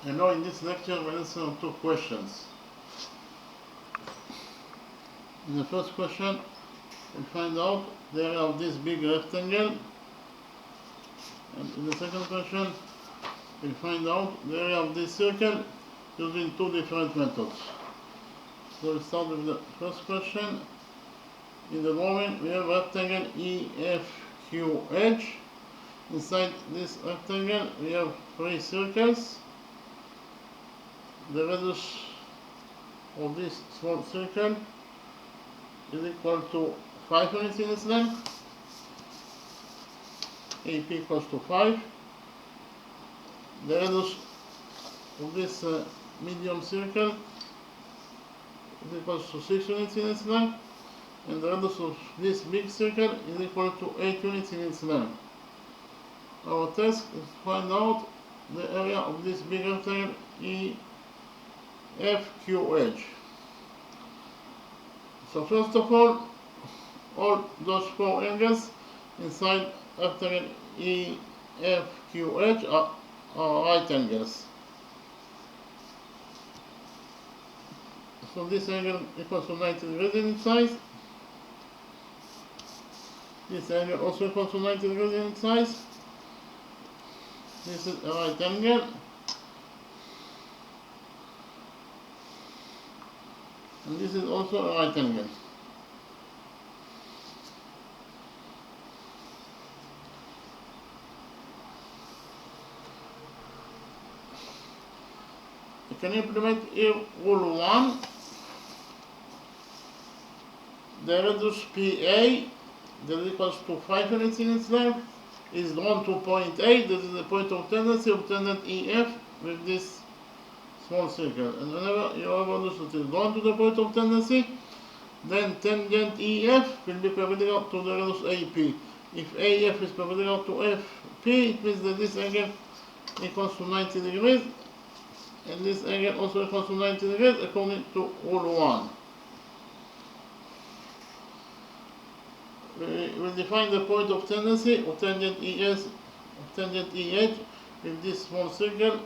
And now in this lecture we'll answer two questions. In the first question, we'll find out the area of this big rectangle, and in the second question, we'll find out the area of this circle using two different methods. So we'll start with the first question. In the drawing, we have rectangle EFQH. Inside this rectangle, we have three circles. The radius of this small circle is equal to 5 units in its length. AP equals to 5. The radius of this medium circle is equal to 6 units in its length. And the radius of this big circle is equal to 8 units in its length. Our task is to find out the area of this big rectangle EFQH. So first of all those four angles inside rectangle EFQH are right angles. So this angle equals to 90 degrees in its size. This angle also equals to 90 degrees in its size. This is a right angle. And this is also a right angle. You can implement here rule 1. The radius PA, that equals to 5 units in its length, is drawn to point A. This is the point of tendency of tangent EF with this small circle. And whenever you have a radius that is drawn to the point of tendency, then tangent EF will be perpendicular to the radius AP. If AF is perpendicular to FP, it means that this angle equals to 90 degrees, and this angle also equals to 90 degrees according to rule 1. We will define the point of tendency of tangent EH with this small circle.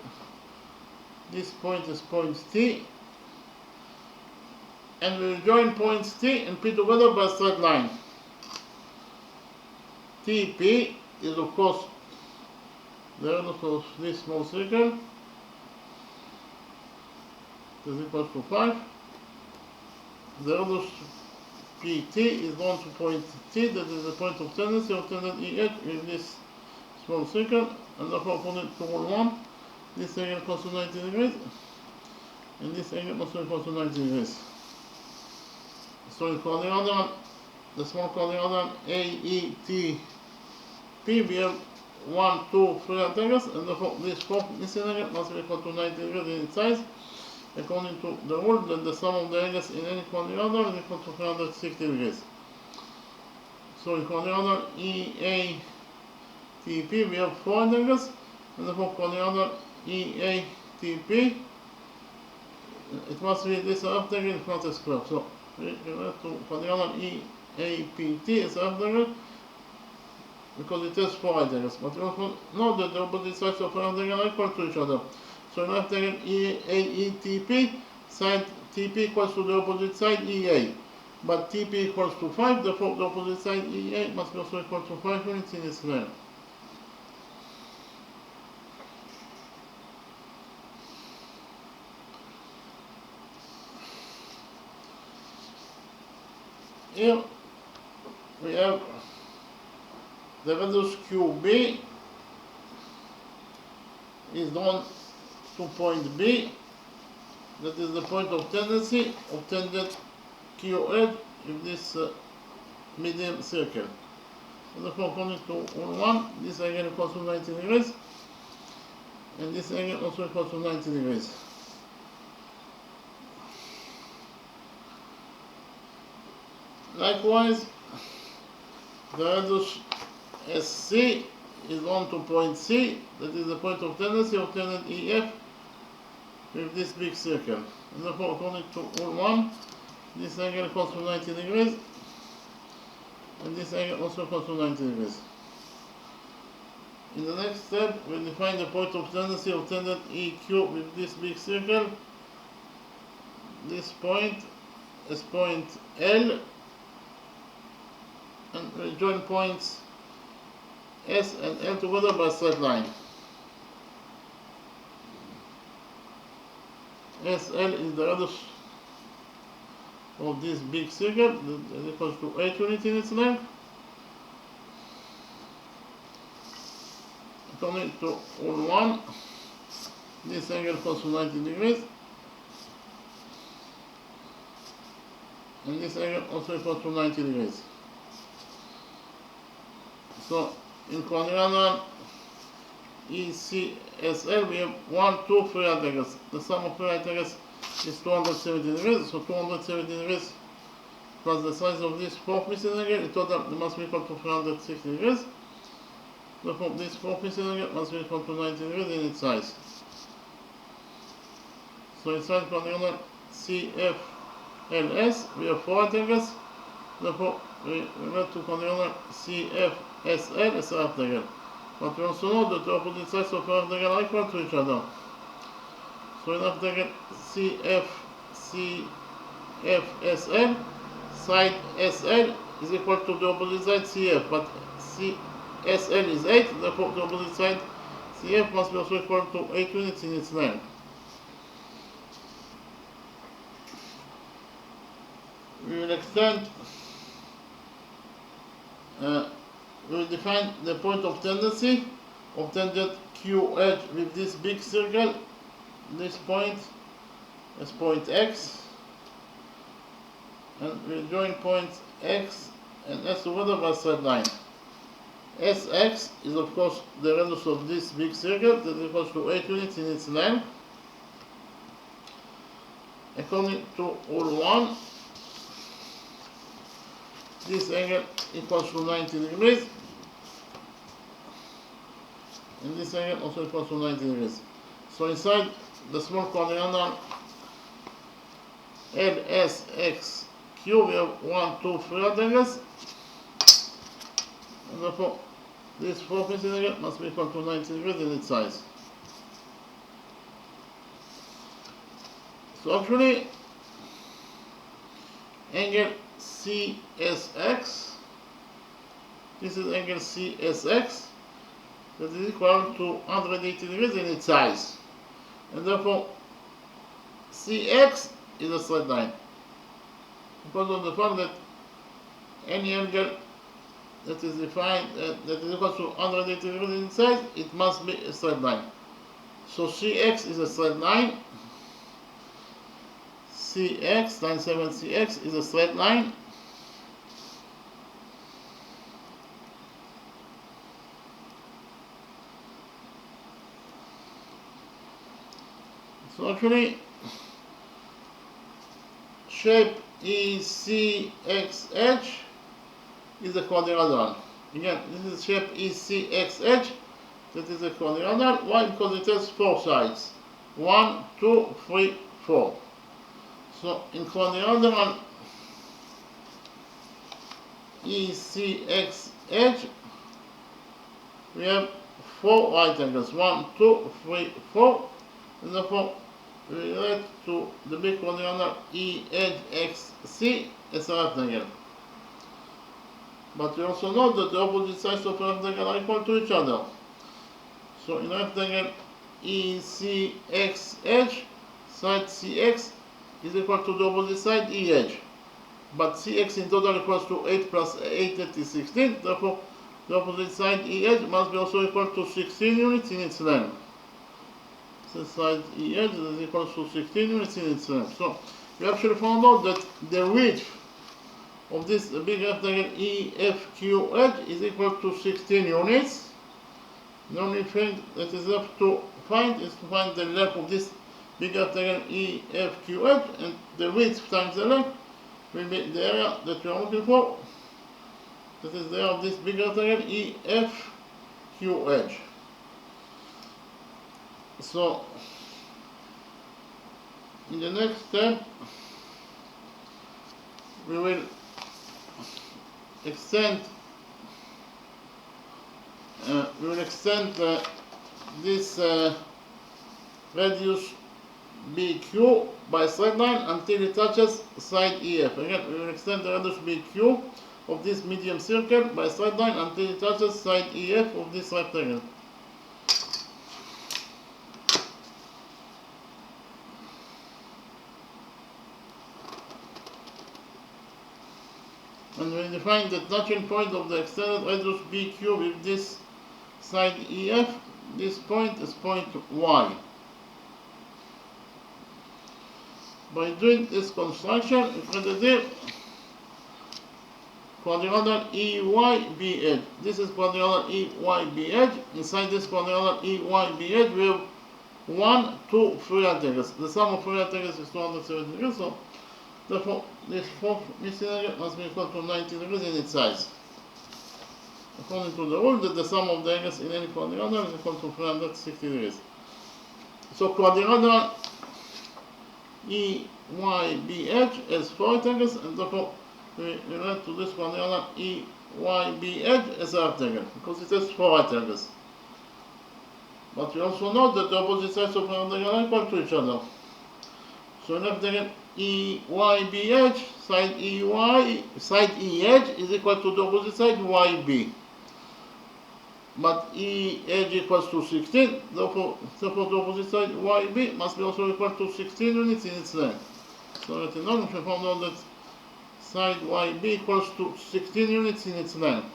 This point is point T, and we will join points T and P together by a straight line. TP is of course the radius of this small circle. It is equal to 5. The radius PT is drawn to point T, that is the point of tendency of tangent EH with this small circle, and therefore according to rule 1, this angle equals to 90 degrees, and this angle also equals to 90 degrees. So in quadrilateral, the small quadrilateral AETP, we have 1, 2, 3 right angles, and therefore this fourth missing angle must be equal to 90 degrees in its size. According to the rule that the sum of the angles in any quadrilateral is equal to 360 degrees. So in quadrilateral EATP we have 4 angles, and therefore quadrilateral EATP, it must be this rectangle is not a square. So we have to quadrilateral EAPT is a rectangle because it has 4 right angles. But we also know that the opposite sides of a rectangle are equal to each other. So in rectangle EAETP, side TP equals to the opposite side EA. But TP equals to 5, therefore the opposite side EA must be also equal to 5 units in its length. Here we have the radius QB is drawn to point B, that is the point of tendency of tangent QH with this medium circle. And therefore according to rule 1, this angle equals to 90 degrees, and this angle also equals to 90 degrees. Likewise, the radius SC is drawn to point C, that is the point of tendency of tangent EF with this big circle. And therefore according to rule 1, this angle equals to 90 degrees, and this angle also equals to 90 degrees. In the next step, we define the point of tendency of tangent EQ with this big circle. This point is point L, and we join points S and L together by a straight line. SL is the radius of this big circle that is equal to 8 units in its length. According to rule 1, this angle equals to 90 degrees, and this angle also equals to 90 degrees. So in quadrilateral ECSL we have 1, 2, 3 right angles. The sum of 3 right angles is 270 degrees, so 270 degrees plus the size of this fourth missing angle, in total it must be equal to 360 degrees. Therefore this fourth missing angle must be equal to 90 degrees in its size. So inside quadrilateral CFLS we have 4 right angles, therefore we relate to quadrilateral CFSL as a right angle. But we also know that the opposite sides of right angle are equal to each other. So in right angle CFSL, side SL is equal to the opposite side CF, but SL is 8, therefore the opposite side CF must be also equal to 8 units in its length. We will extend, we will define the point of tendency of tangent QH with this big circle. This point is point X, and we will join points X and S together by a straight line. SX is of course the radius of this big circle that is equal to 8 units in its length. According to rule 1, this angle equals to 90 degrees, and this angle also equals to 90 degrees. So inside the small quadrilateral LSXQ we have 1, 2, 3 right angles, and therefore this fourth missing angle must be equal to 90 degrees in its size. So actually angle CSX, this is angle CSX, that is equal to 180 degrees in its size, and therefore CX is a straight line because of the fact that any angle that is defined that is equal to 180 degrees in its size, it must be a straight line. So CX is a straight line. CX, line 7 CX is a straight line. So actually, shape ECXH is a quadrilateral. Again, this is shape ECXH, that is a quadrilateral. Why? Because it has 4 sides. 1, 2, 3, 4. So in quadrilateral ECXH, we have 4 right angles. 1, 2, 3, 4. And therefore, we relate to the big quadrilateral EHXC as a right angle. But we also know that the opposite sides of right angle are equal to each other. So in right angle ECXH, side CX is equal to the opposite side EH. But CX in total equals to 8 plus 8, that is 16. Therefore, the opposite side EH must be also equal to 16 units in its length. So side EH is equal to 16 units in its length. So we actually found out that the width of this big rectangle EFQH is equal to 16 units. The only thing that is left to find is to find the length of this big rectangle EFQH, and the width times the length will be the area that we are looking for. That is the area of this big rectangle EFQH. So in the next step we will extend we will extend this radius BQ by straight line until it touches side EF. Again, we will extend the radius BQ of this medium circle by straight line until it touches side EF of this rectangle. And we define the touching point of the extended radius BQ with this side EF. This point is point Y. By doing this construction, we can do quadrilateral EYB edge. This is quadrilateral EYB edge. Inside this quadrilateral EYB edge, we have 1, 2, 3 rectangles. The sum of 3 rectangles is 270 degrees, so therefore this fourth missing angle must be equal to 90 degrees in its size. According to the rule that the sum of the angles in any quadrilateral is equal to 360 degrees. So quadrilateral EYB edge has 4 rectangles, and therefore we relate to this quadrilateral EYB edge as a rectangle because it has 4 rectangles. But we also know that the opposite sides of a rectangle are equal to each other. So rectangle EYB edge, side E edge is equal to the opposite side YB. But E edge equals to 16, therefore the opposite side YB must be also equal to 16 units in its length. So let it know, we found out that side YB equals to 16 units in its length.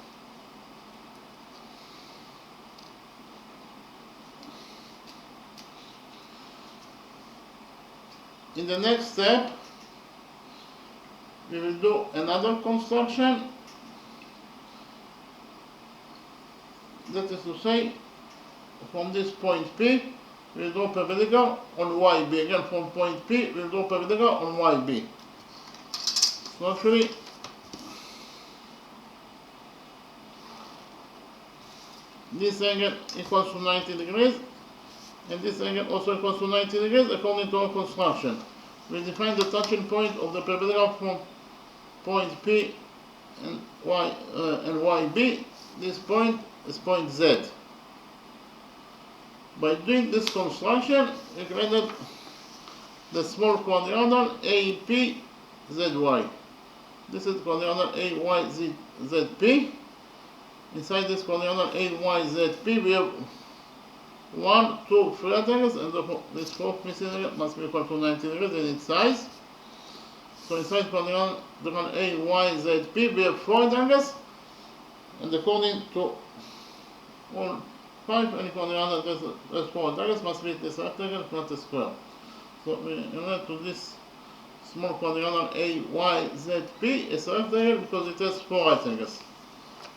In the next step, we will do another construction. That is to say, from this point P, we will do perpendicular on YB. Again, from point P, we will do perpendicular on YB. So actually, this angle equals to 90 degrees, and this angle also equals to 90 degrees according to our construction. We define the touching point of the perpendicular from point P and YB. This point is point Z. By doing this construction, we created the small quadrilateral APZY. This is quadrilateral AYZP. Inside this quadrilateral AYZP, we have 1, 2, 3 rectangles, and therefore this fourth missing angle must be equal to 90 degrees in its size. So inside quadrilateral AYZP, we have 4 rectangles, and according to all 5, any quadrilateral that has 4 rectangles must be this rectangle, not a square. So we relate to this small quadrilateral AYZP as a rectangle because it has 4 rectangles.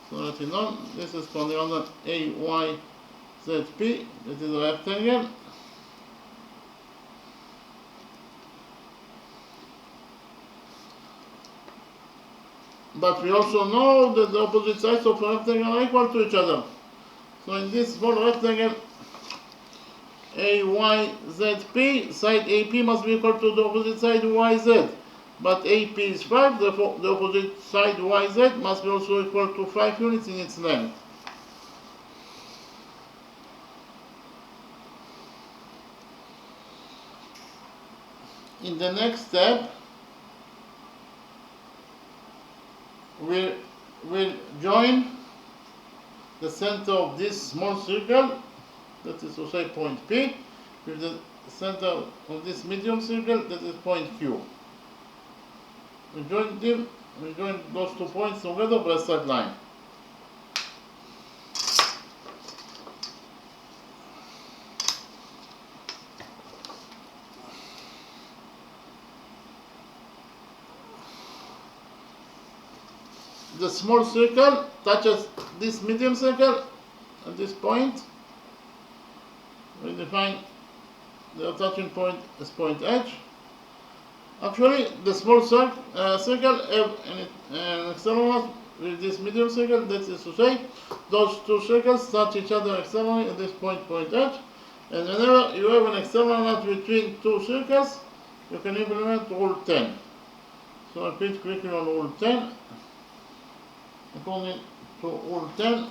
So let it know, this is quadrilateral AYZP, that is a rectangle. But we also know that the opposite sides of a rectangle are equal to each other. So in this small rectangle AYZP, side AP must be equal to the opposite side YZ. But AP is 5, therefore the opposite side YZ must be also equal to 5 units in its length. In the next step, we'll join the center of this small circle, that is to say point P, with the center of this medium circle, that is point Q. We join those 2 points together by a straight line. The small circle touches this medium circle at this point. We define the touching point as point H. Actually, the small circle have an external with this medium circle, that is to say, those 2 circles touch each other externally at this point H. And whenever you have an external knot between 2 circles, you can implement rule 10. So I repeat quickly on rule 10. According to rule 10,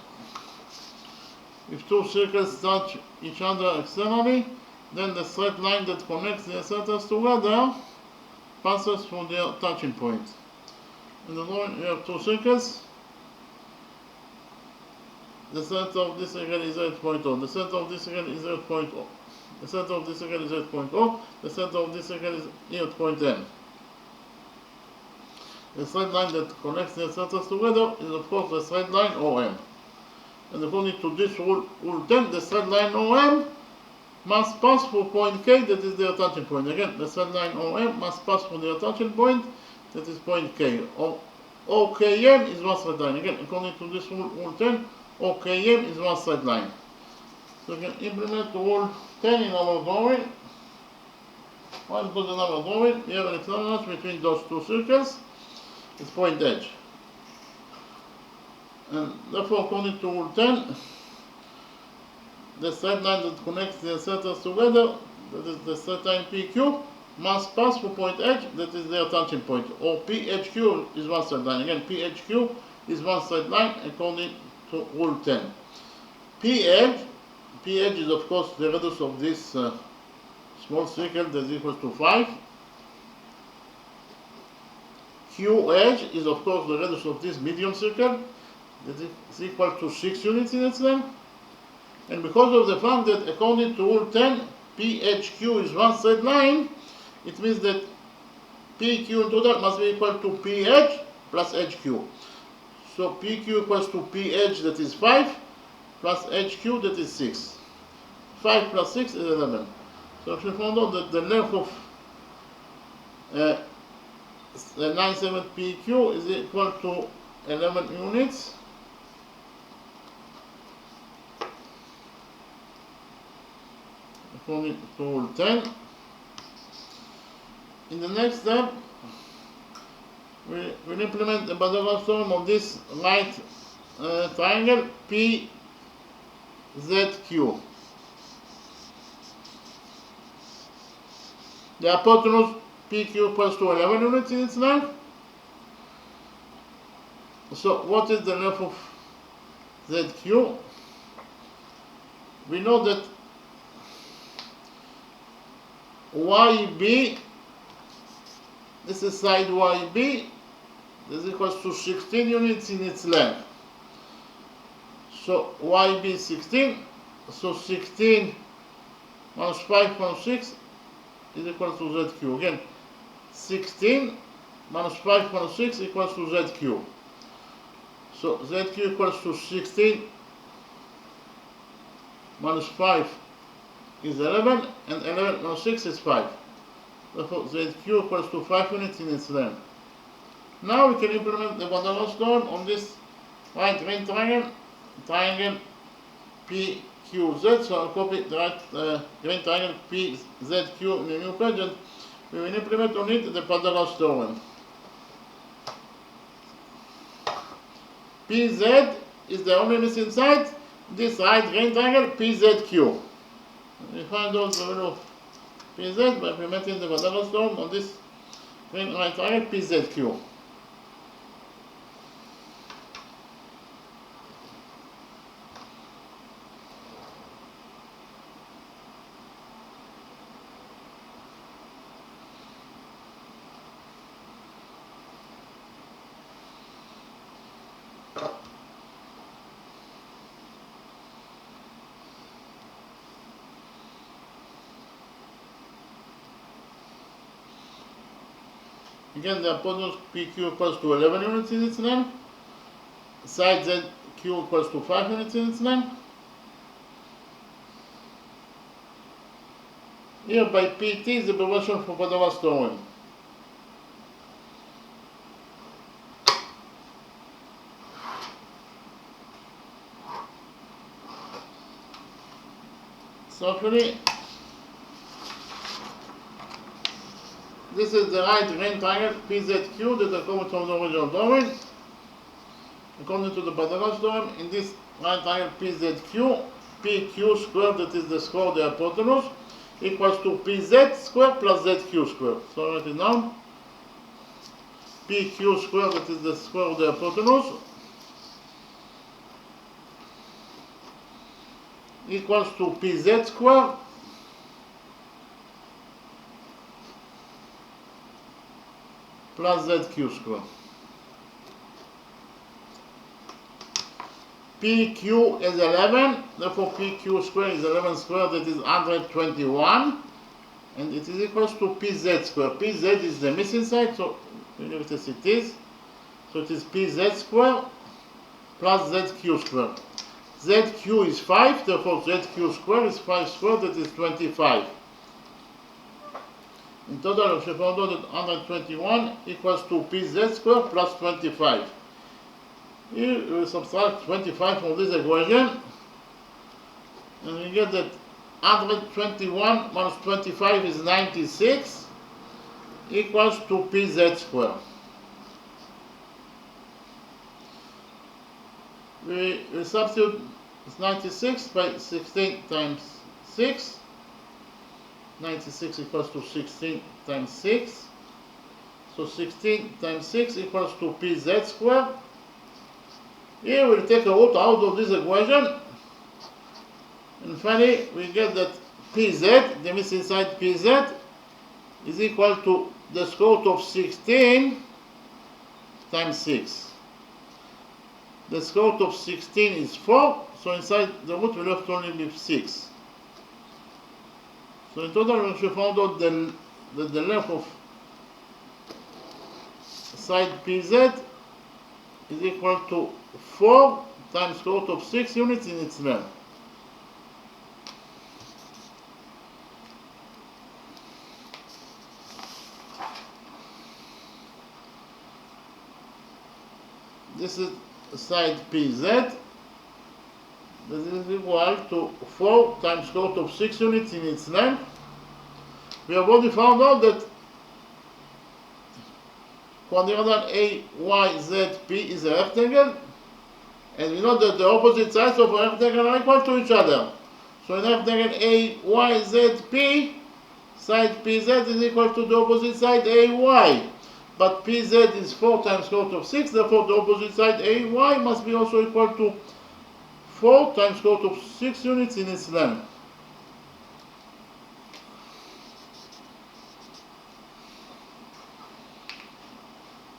If two circles touch each other externally, then the straight line that connects the centers together passes through their touching point. In the drawing, you have two circles. The center of this circle is 8.0. The center of this circle is 8.0. The center of this circle is 8.0. The center of this circle is 8.n. The straight line that connects the centers together is of course the straight line OM. And according to this rule 10, the straight line OM must pass through point K, that is their touching point. Again, the straight line OM must pass through their touching point, that is point K. OKM is one straight line. Again, according to this rule 10, OKM is one straight line. So we can implement rule 10 in our drawing. Why? Because in our drawing, we have an external notch between those two circles. It's point edge. And therefore, according to rule 10, the straight line that connects the centers together, that is the straight line PQ, must pass through point H, that is their touching point. Or PHQ is one straight line. Again, PHQ is one straight line according to rule 10. PH is of course the radius of this small circle that is equal to 5. QH is of course the radius of this medium circle that is equal to 6 units in its length. And because of the fact that according to rule 10, PHQ is one straight line, it means that PQ in total must be equal to PH plus HQ. So PQ equals to PH, that is 5, plus HQ, that is 6. 5 plus 6 is 11. So if you found out that the length of the 97 PQ is equal to 11 units, according to rule 10. In the next step, we will implement the Pythagoras theorem of this right triangle PZQ. The hypotenuse PQ equals to 11 units in its length. So what is the length of ZQ? We know that YB, this is side YB, this equals to 16 units in its length. So YB is 16, so 16 minus 5.6 is equal to ZQ. Again, 16 minus 5.6 equals to ZQ. So ZQ equals to 16 minus 5 is 11, and 11 minus 6 is 5. Therefore, ZQ equals to 5 units in its length. Now we can implement the Pythagoras theorem on this right green triangle PQZ. So I'll copy the right green triangle PZQ in the new page, and we will implement on it the Pythagoras theorem. PZ is the only missing side, this right green triangle PZQ. We find out the value of PZ by implementing the Pythagoras theorem on this green right triangle PZQ. Again, the hypotenuse PQ equals to 11 units in its length. Side ZQ equals to 5 units in its length. Here by PT is the abbreviation for Pythagoras theorem. So actually, this is the right green triangle PZQ that I covered from the original drawing. According to the Pythagoras theorem, in this right triangle PZQ, PQ squared, that is the square of the hypotenuse, equals to PZ squared plus ZQ squared. So I write it down. PQ squared, that is the square of the hypotenuse, equals to pz square plus zq square. PQ is 11, therefore PQ square is 11 square, that is 121, and it is equals to PZ square. PZ is the missing side, so we leave it as it is. So it is PZ square plus ZQ square. ZQ is 5, therefore ZQ square is 5 square, that is 25. In total, we found out that 121 equals to PZ square plus 25. Here we will subtract 25 from this equation, and we get that 121 minus 25 is 96, equals to PZ square. We substitute 96 by 16 times 6. 96 equals to 16 times 6. So 16 times 6 equals to PZ square. Here we'll take a root out of this equation. And finally we get that PZ, the missing side PZ, is equal to the square root of 16 times 6. The square root of 16 is 4, so inside the root we left only with 6. So in total we should find out the length of side PZ is equal to 4 times square root of 6 units in its length. This is side PZ, that is equal to 4 times square root of 6 units in its length. We have already found out that quadrilateral AYZP is a rectangle, and we know that the opposite sides of a rectangle are equal to each other. So in rectangle AYZP, side PZ is equal to the opposite side AY. But PZ is 4 times square root of 6, therefore the opposite side AY must be also equal to 4 times square root of 6 units in its length.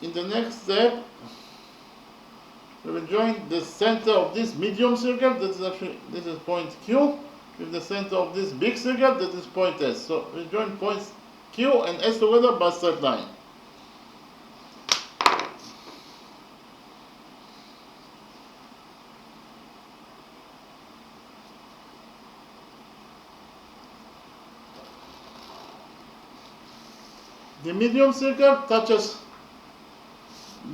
In the next step, we will join the center of this medium circle, that is actually, this is point Q, with the center of this big circle, that is point S. So we join points Q and S together by straight line. The medium circle touches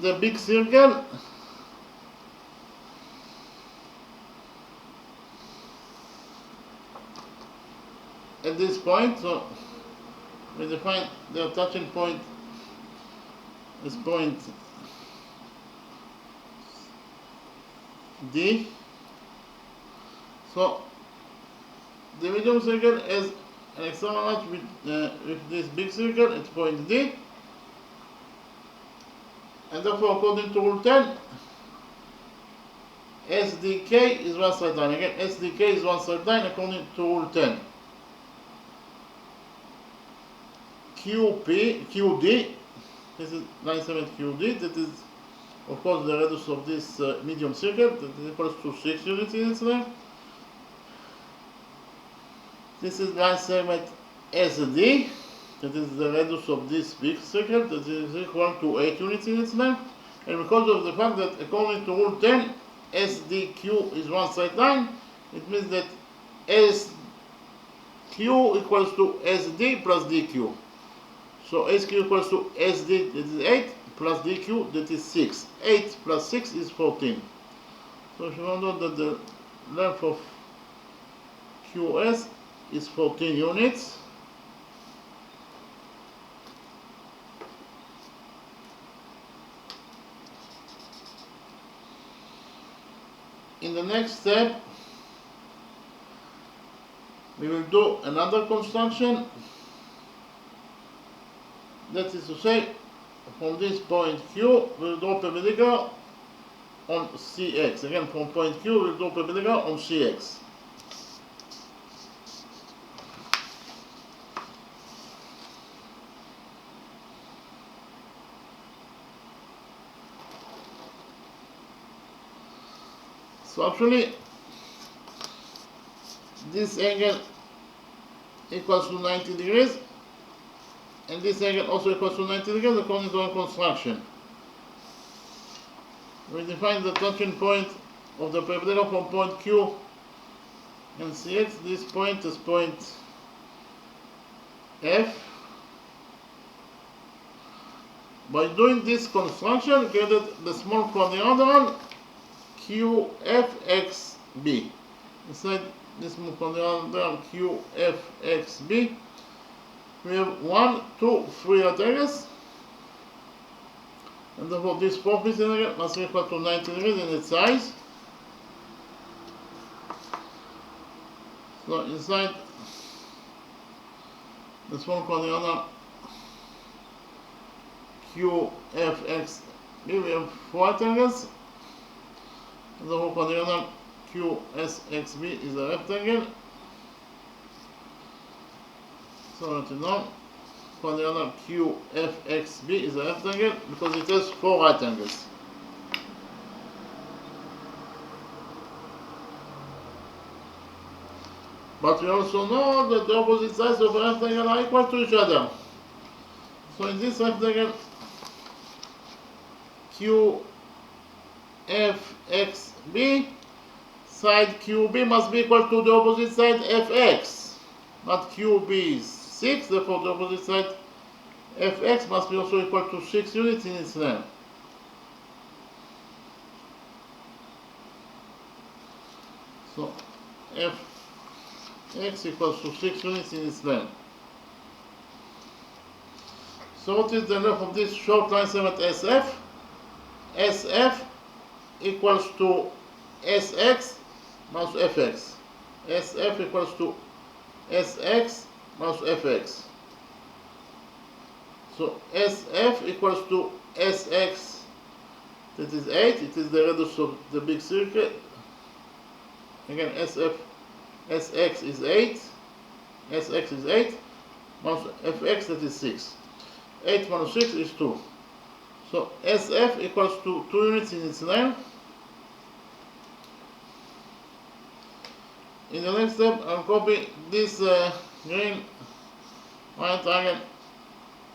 the big circle at this point, so we define the touching point as point D. So the medium circle is an external arch with this big circle at point D, and therefore according to rule 10, SDK is one straight line. Again, SDK is one straight line according to rule 10. QD, this is line segment QD, that is of course the radius of this medium circle, that is equals to 6 units in its length. This is line segment SD, that is the radius of this big circle, that is equal to 8 units in its length. And because of the fact that according to rule 10, SDQ is one straight line, it means that SQ equals to SD plus DQ. So SQ equals to SD, that is 8, plus DQ, that is 6. 8 plus 6 is 14. So if you found out that the length of QS is 14 units. In the next step, we will do another construction. That is to say, from this point Q, we will draw perpendicular on CX. Again, from point Q, we will draw perpendicular on CX. So actually, this angle equals to 90 degrees, and this angle also equals to 90 degrees according to our construction. We define the touching point of the perpendicular from point Q and CX. This point is point F. By doing this construction, we created the small quadrilateral QFXB. Inside this small quadrilateral QFXB, we have 1, 2, 3 rectangles, and therefore this fourth rectangle must be equal to 90 degrees in its size. So inside the small quadrilateral QFXB, we have 4 rectangles, and the whole quadrilateral QSXB is a rectangle. So right now, quadrilateral QFXB is a rectangle because it has 4 right angles. But we also know that the opposite sides of a rectangle are equal to each other. So in this rectangle QFXB, side QB must be equal to the opposite side FX. But QB is 6, therefore the opposite side Fx must be also equal to 6 units in its length. So Fx equals to 6 units in its length. So what is the length of this short line segment SF? SF equals to Sx minus Fx. SF equals to Sx minus Fx. So SF equals to Sx, that is 8, it is the radius of the big circle. Again, Sx is 8, Sx is 8, minus Fx, that is 6. 8 minus 6 is 2. So SF equals to 2 units in its length. In the next step, I'll copy this green right triangle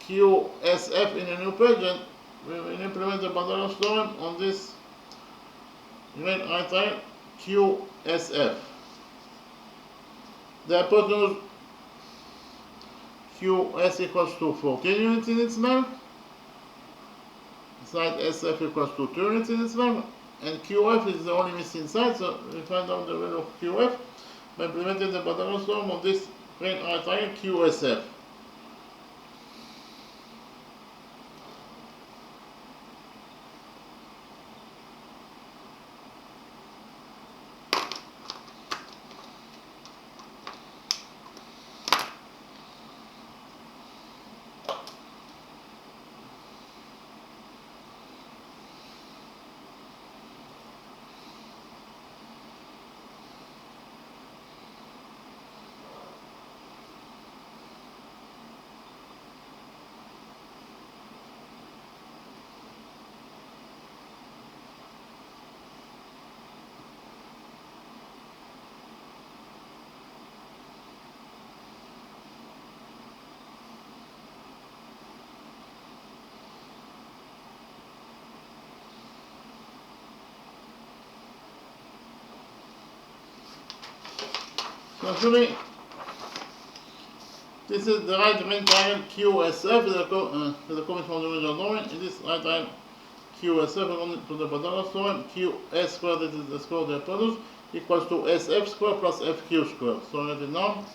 QSF in a new page, and we will implement the Pythagoras theorem on this green right triangle QSF. The hypotenuse QS equals to 14 units in its length. Side SF equals to 2 units in its length. And QF is the only missing side, so we find out the value of QF by implementing the Pythagoras theorem on this green right triangle QSF. So actually, this is the right green triangle QSF with the copy from the original drawing. In this right triangle QSF, according to the Pythagoras theorem, QS squared, that is the square of the hypotenuse, equals to SF squared plus FQ squared. So write it down.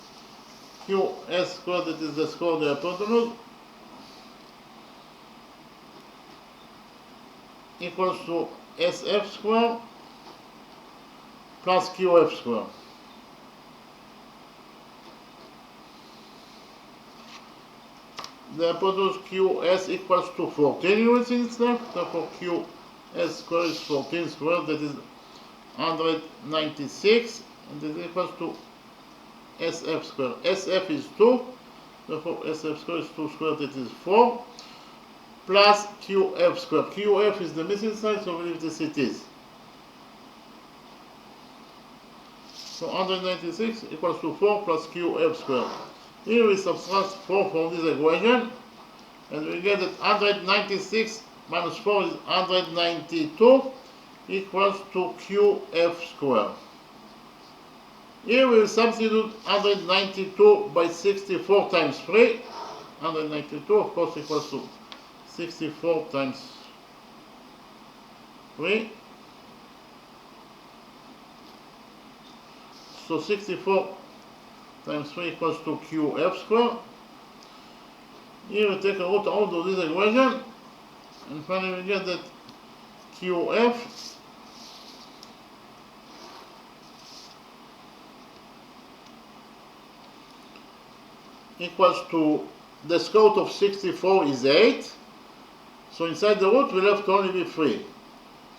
QS squared, that is the square of the hypotenuse, equals to SF squared plus QF squared. The hypotenuse QS equals to 14 units in its length, therefore QS squared is 14 squared, that is 196, and this equals to SF squared. SF is 2, therefore SF squared is 2 squared, that is 4, plus QF squared. QF is the missing side, so we leave this it is. So 196 equals to 4 plus QF squared. Here we subtract 4 from this equation, and we get that 196 minus 4 is 192 equals to QF squared. Here we will substitute 192 by 64 times 3. 192 of course equals to 64 times 3. So 64 times 3 equals to QF squared. Here we take a root out of this equation, and finally we get that QF equals to, the square root of 64 is 8. So inside the root will have to only be 3.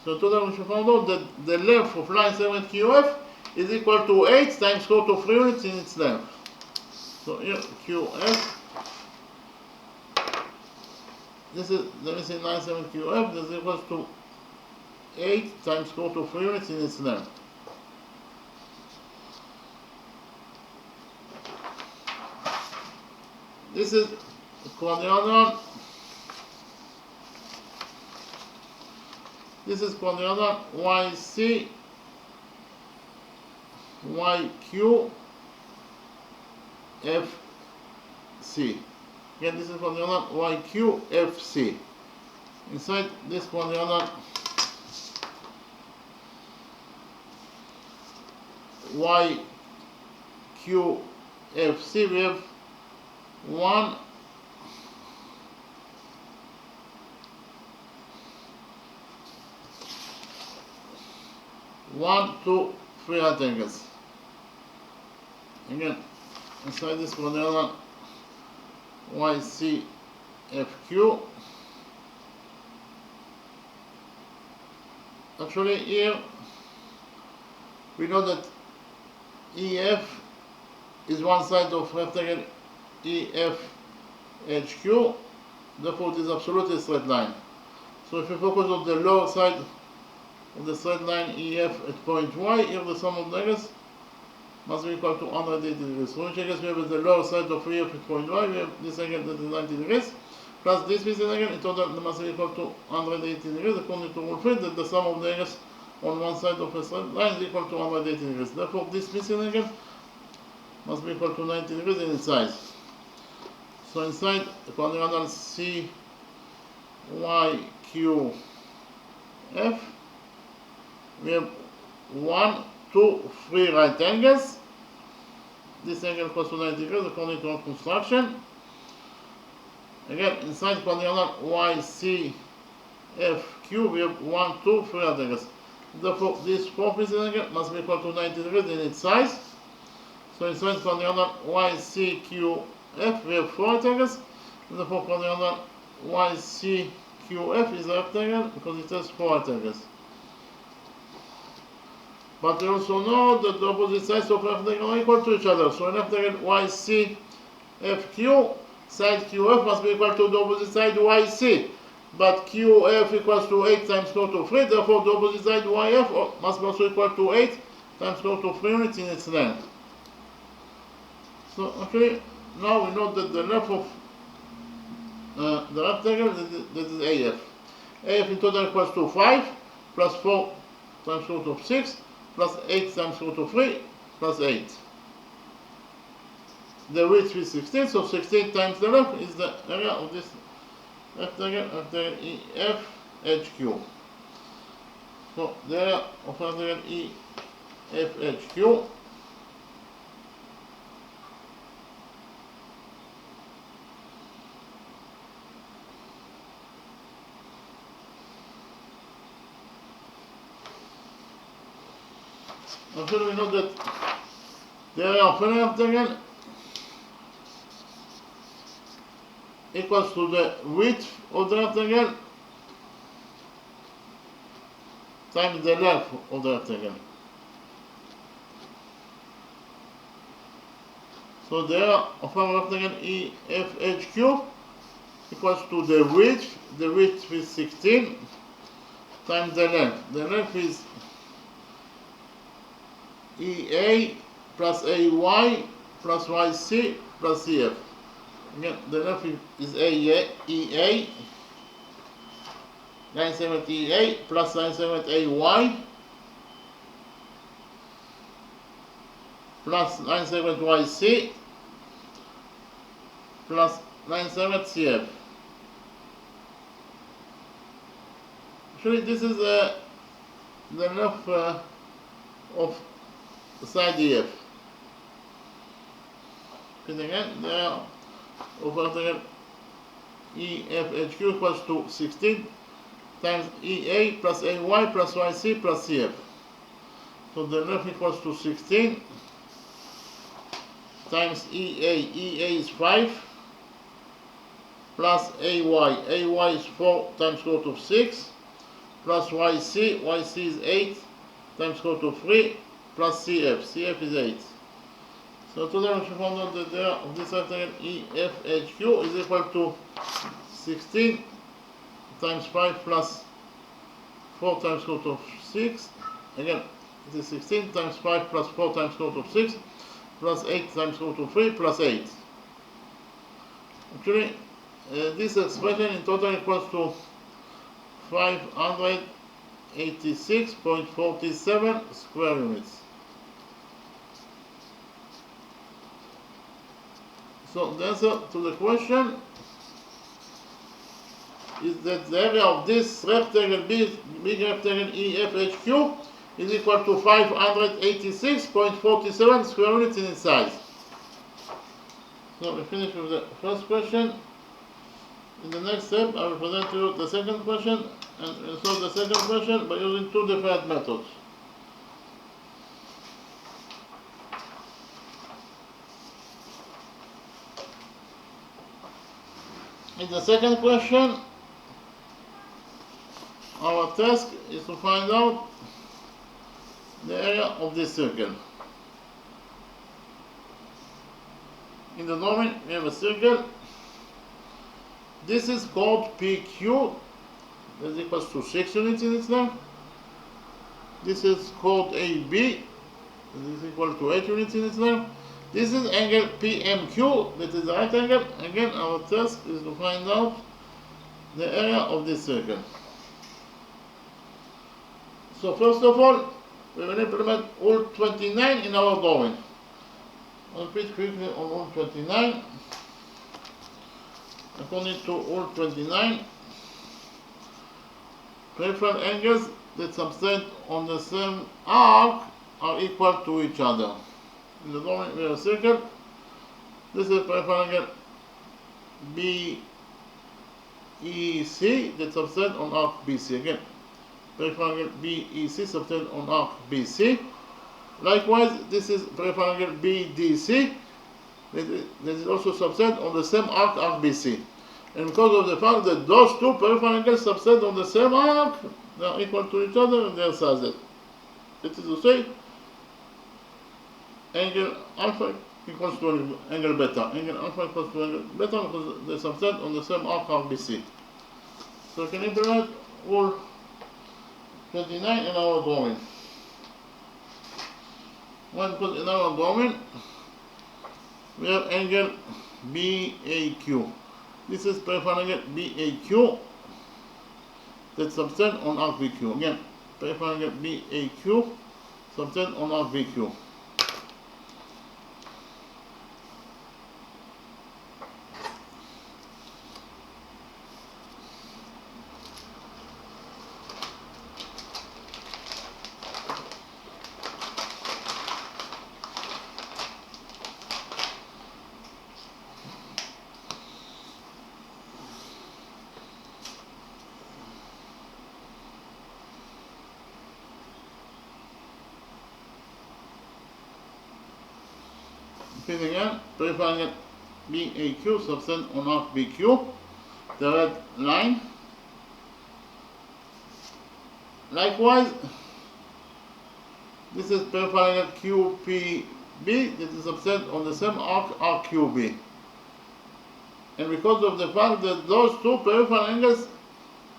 So today we should find out that the length of line segment QF is equal to 8 times square root of 3 units in its length. So here QF, this is the missing line segment QF, this is equals to 8 times square root of 3 units in its length. This is quadrilateral. This is quadrilateral YC, YQ, FC. Again, this is quadrilateral YQ, FC. Inside this quadrilateral YQ, FC, we have 1, 1, 2, 3 rectangles. Again, inside this quadrilateral YCFQ. Actually here we know that EF is one side of rectangle EFHQ, therefore it is absolutely a straight line. So if you focus on the lower side of the straight line EF at point Y, here the sum of the angles must be equal to 180 degrees. So which angles we have at the lower side of EF at point Y, we have this angle that is 90 degrees, plus this missing angle, in total they must be equal to 180 degrees, according to rule 3, that the sum of the angles on one side of a straight line is equal to 180 degrees. Therefore this missing angle must be equal to 90 degrees in its size. So inside the quadrilateral CYQF, we have 1, 2, 3 right angles. This angle equals to 90 degrees according to our construction. Again, inside quadrilateral YCFQ, we have 1, 2, 3 right angles. Therefore, this fourth missing angle must be equal to 90 degrees in its size. So inside quadrilateral YCQF, we have 4 rectangles, and therefore quadrilateral YCQF is a rectangle because it has 4 rectangles. But we also know that the opposite sides of rectangle are equal to each other. So in rectangle YCFQ, side QF must be equal to the opposite side YC. But QF equals to 8 times square root of 3, therefore the opposite side YF must be also equal to 8 times square root of 3 units in its length. So, okay. Now we know that the length of the rectangle, that is AF. AF in total equals to 5 plus 4 times root of 6 plus 8 times root of 3 plus 8. The width is 16, so 16 times the length is the area of this rectangle, rectangle EFHQ. So the area of rectangle EFHQ Actually, we know that the area of any rectangle equals to the width of the rectangle times the length of the rectangle. So the area of our rectangle EFHQ equals to the width is 16 times the length. The length is EA plus AY plus YC plus CF. Again, the left is EA, line segment EA plus line segment AY plus line segment YC plus line segment CF. Actually, this is the length of side EF. And again, there are over EFHQ equals to 16 times EA plus AY plus YC plus CF. So the length equals to 16 times EA is 5 plus AY is 4 times square root of 6 plus YC is 8 times square root of 3 plus CF is 8. So today we should find out that the area of this rectangle EFHQ is equal to 16 times 5 plus 4 times square root of 6. Again, it is 16 times 5 plus 4 times square root of 6 plus 8 times square root of 3 plus 8. Actually, this expression in total equals to 586.47 square units. So the answer to the question is that the area of this rectangle, big rectangle EFHQ, is equal to 586.47 square units in its size. So we finish with the first question. In the next step, I will present to you the second question and solve the second question by using two different methods. In the second question, our task is to find out the area of this circle. In the domain, we have a circle. This is called PQ, that equals to 6 units in its length. This is called AB, that is equal to 8 units in its length. This is angle PMQ, that is the right angle. Again, our task is to find out the area of this circle. So first of all, we will implement rule 29 in our drawing. I'll repeat quickly on rule 29. According to rule 29, peripheral angles that subtend on the same arc are equal to each other. In the drawing we have a circle. This is peripheral angle BEC that subtend on arc BC. Again, peripheral angle BEC subtend on arc BC. Likewise, this is peripheral angle BDC that is also subtend on the same arc BC. And because of the fact that those two peripheral angles subtend on the same arc, they are equal to each other in their sizes. That is to say, angle alpha equals to angle beta. Angle alpha equals to angle beta because they subtend on the same arc BC. So we can implement rule 29 in our drawing. When put in our drawing, we have angle BAQ. This is peripheral angle BAQ that subtend on arc BQ. Again, peripheral angle BAQ subtend on arc BQ. Repeat again, peripheral angle BAQ subtend on arc BQ, the red line. Likewise, this is peripheral angle QPB that is subtend on the same arc RQB. And because of the fact that those two peripheral angles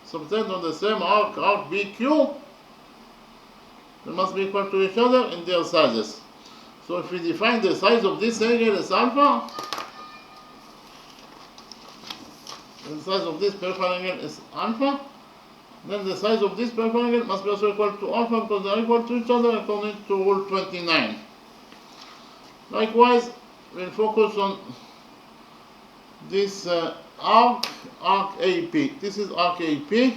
subtend on the same arc BQ, they must be equal to each other in their sizes. So if we define the size of this angle as alpha, the size of this peripheral angle is alpha, then the size of this peripheral angle must be also equal to alpha because they are equal to each other according to rule 29. Likewise, we'll focus on this arc AP. This is arc AP.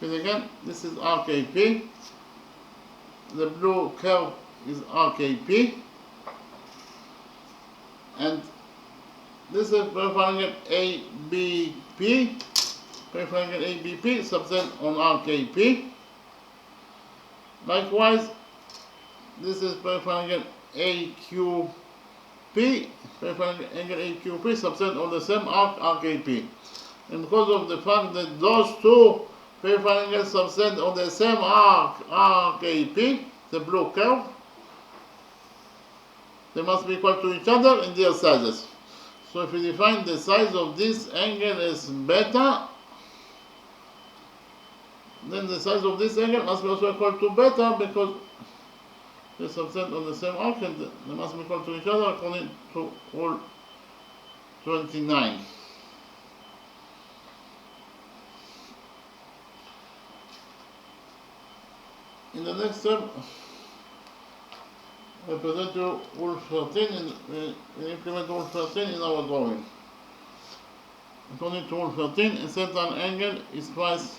Because again, this is arc AP. The blue curve is arc AP. And this is peripheral angle ABP. Peripheral angle ABP subtend on arc AP. Likewise, this is peripheral angle AQP. Peripheral angle AQP subtend on the same arc AP. And because of the fact that those two peripheral angles subtend on the same arc AP, the blue curve, they must be equal to each other in their sizes. So if we define the size of this angle as beta, then the size of this angle must be also equal to beta because they subtend on the same arc and they must be equal to each other according to rule 29. In the next step, I present you rule 13 and we implement rule 13 in our drawing. According to rule 13, a certain angle is twice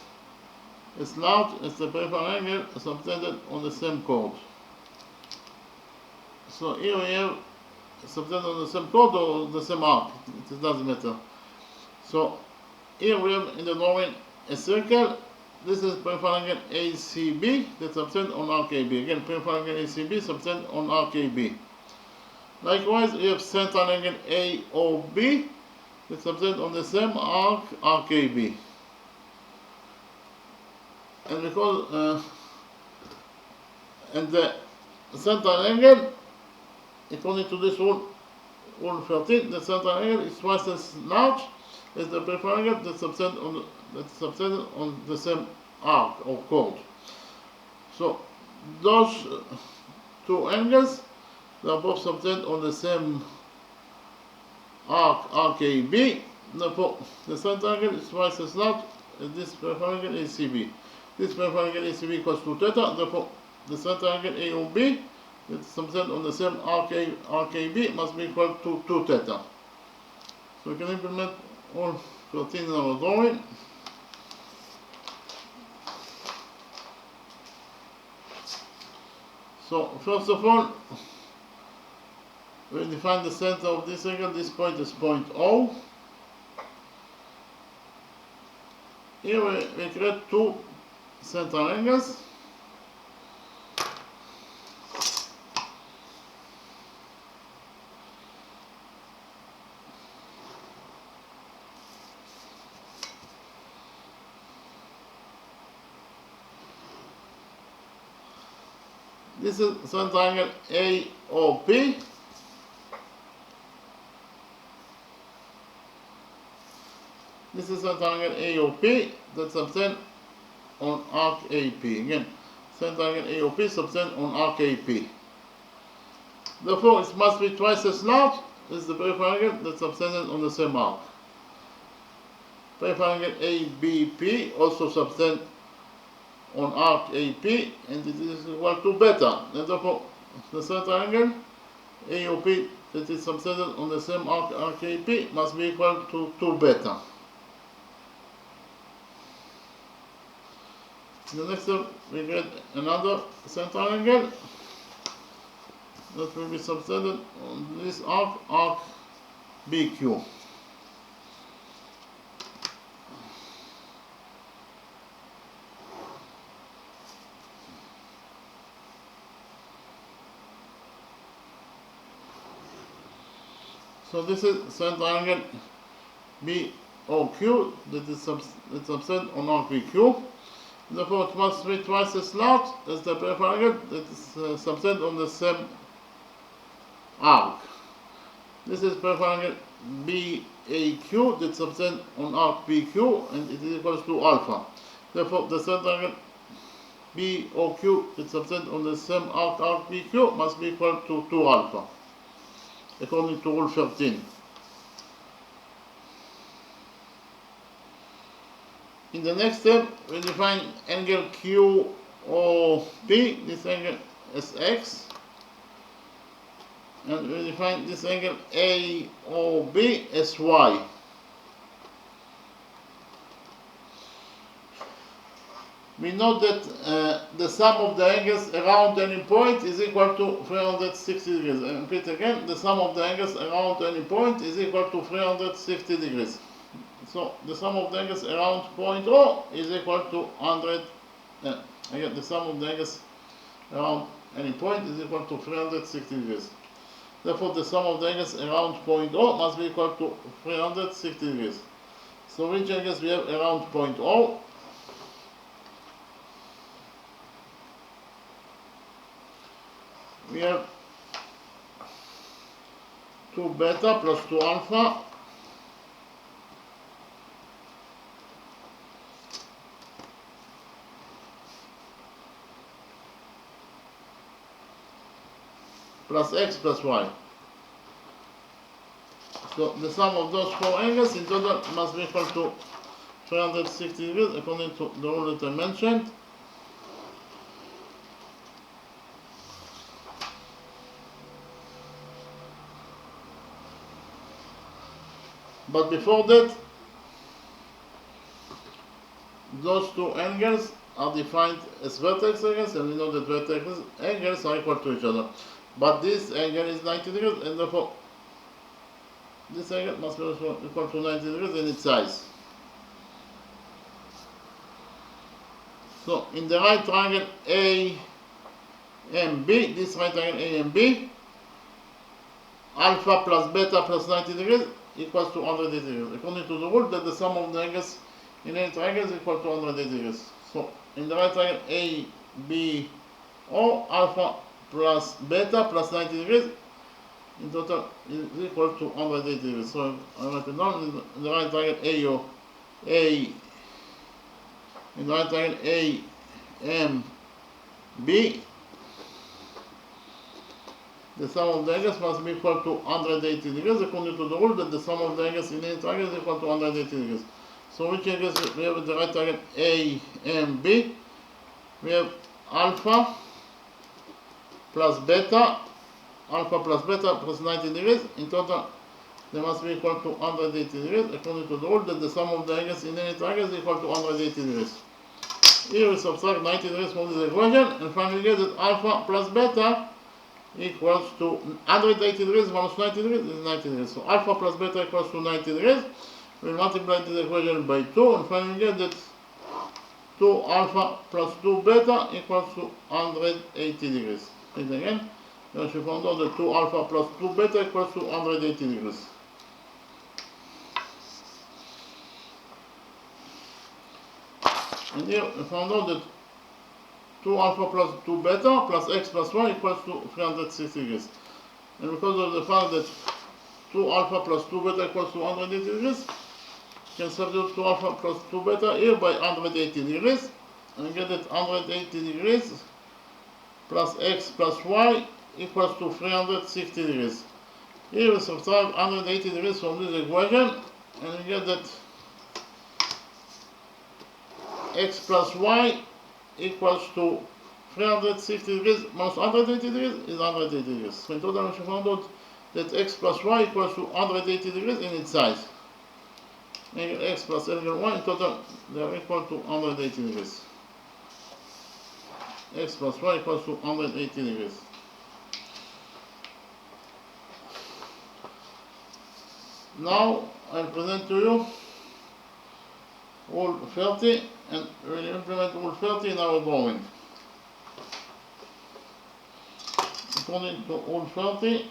as large as the peripheral angle subtended on the same chord. So here we have subtended on the same chord or the same arc, it doesn't matter. So here we have in the drawing a circle. This is peripheral angle ACB that subtend on arc AB. Again, peripheral angle ACB subtend on arc AB. Likewise, we have central angle AOB that subtend on the same arc AB. And because and the central angle, according to this rule 13, the central angle is twice as large as the peripheral angle that subtend on the same arc or chord. So those two angles, they are both subtend on the same arc AB. Therefore, the central angle is twice as large as this peripheral angle ACB. This peripheral angle ACB equals to theta. Therefore, the central angle AOB that subtend on the same arc AB must be equal to 2 theta. So we can implement all 13 in our drawing. So first of all, we define the center of this angle. This point is point O. Here we create two central angles. This is central angle AOP. This is central angle AOP that subtend on arc AP. Again, central angle AOP subtend on arc AP. Therefore, it must be twice as large as the peripheral angle that subtended on the same arc. Peripheral angle ABP also subtend on arc AP, and it is equal to beta. And therefore, the central angle AOP that is subtended on the same arc AP must be equal to 2 beta. In the next step, we get another central angle that will be subtended on this arc BQ. So this is center angle BOQ that is subtend on RPQ. Therefore, it must be twice as large as the peripheral angle that is subtend on the same arc. This is peripheral angle BAQ that subtend on arc PQ, and it is equals to alpha. Therefore, the center angle BOQ that subtend on the same arc PQ must be equal to 2 alpha, according to rule 13. In the next step, we define angle QOP, this angle as X, and we define this angle AOB as Y. We know that the sum of the angles around any point is equal to 360 degrees. And repeat again, the sum of the angles around any point is equal to 360 degrees. So the sum of the angles around point O is equal to 100. Again, the sum of the angles around any point is equal to 360 degrees. Therefore, the sum of the angles around point O must be equal to 360 degrees. So which angles we have around point O? We have 2 beta plus 2 alpha plus x plus y. So the sum of those 4 angles in total must be equal to 360 degrees according to the rule that I mentioned. But before that, those 2 angles are defined as vertex angles, and we know that vertex angles are equal to each other. But this angle is 90 degrees, and therefore this angle must be equal to 90 degrees in its size. So in the right triangle A and B, this right triangle A and B, alpha plus beta plus 90 degrees equals to 180 degrees, according to the rule that the sum of the angles in any triangle is equal to 180 degrees. So in the right triangle A, B, O, alpha plus beta plus 90 degrees in total is equal to 180 degrees. So I write it down. In the right triangle in the right triangle A, M, B, the sum of the angles must be equal to 180 degrees, according to the rule that the sum of the angles in any triangle is equal to 180 degrees. So which angles we have in the right triangle A, M, B? We have alpha plus beta, alpha plus beta plus 90 degrees. In total, they must be equal to 180 degrees, according to the rule that the sum of the angles in any triangle is equal to 180 degrees. Here we subtract 90 degrees from this equation, and finally get that alpha plus beta equals to 180 degrees minus 90 degrees is 90 degrees. So alpha plus beta equals to 90 degrees. We multiply this equation by 2, and finally get that 2 alpha plus 2 beta equals to 180 degrees. And again, we found out that 2 alpha plus 2 beta equals to 180 degrees. And here we found out that 2 alpha plus 2 beta plus x plus y equals to 360 degrees. And because of the fact that 2 alpha plus 2 beta equals to 180 degrees, you can substitute 2 alpha plus 2 beta here by 180 degrees, and get that 180 degrees plus x plus y equals to 360 degrees. Here we subtract 180 degrees from this equation, and we get that x plus y equals to 360 degrees minus 180 degrees is 180 degrees. So in total, we found out that x plus y equals to 180 degrees in its size. Angle x plus angle y, in total, they are equal to 180 degrees. X plus y equals to 180 degrees. Now, I present to you rule 30, and we will implement rule 30 in our drawing. According to rule 30,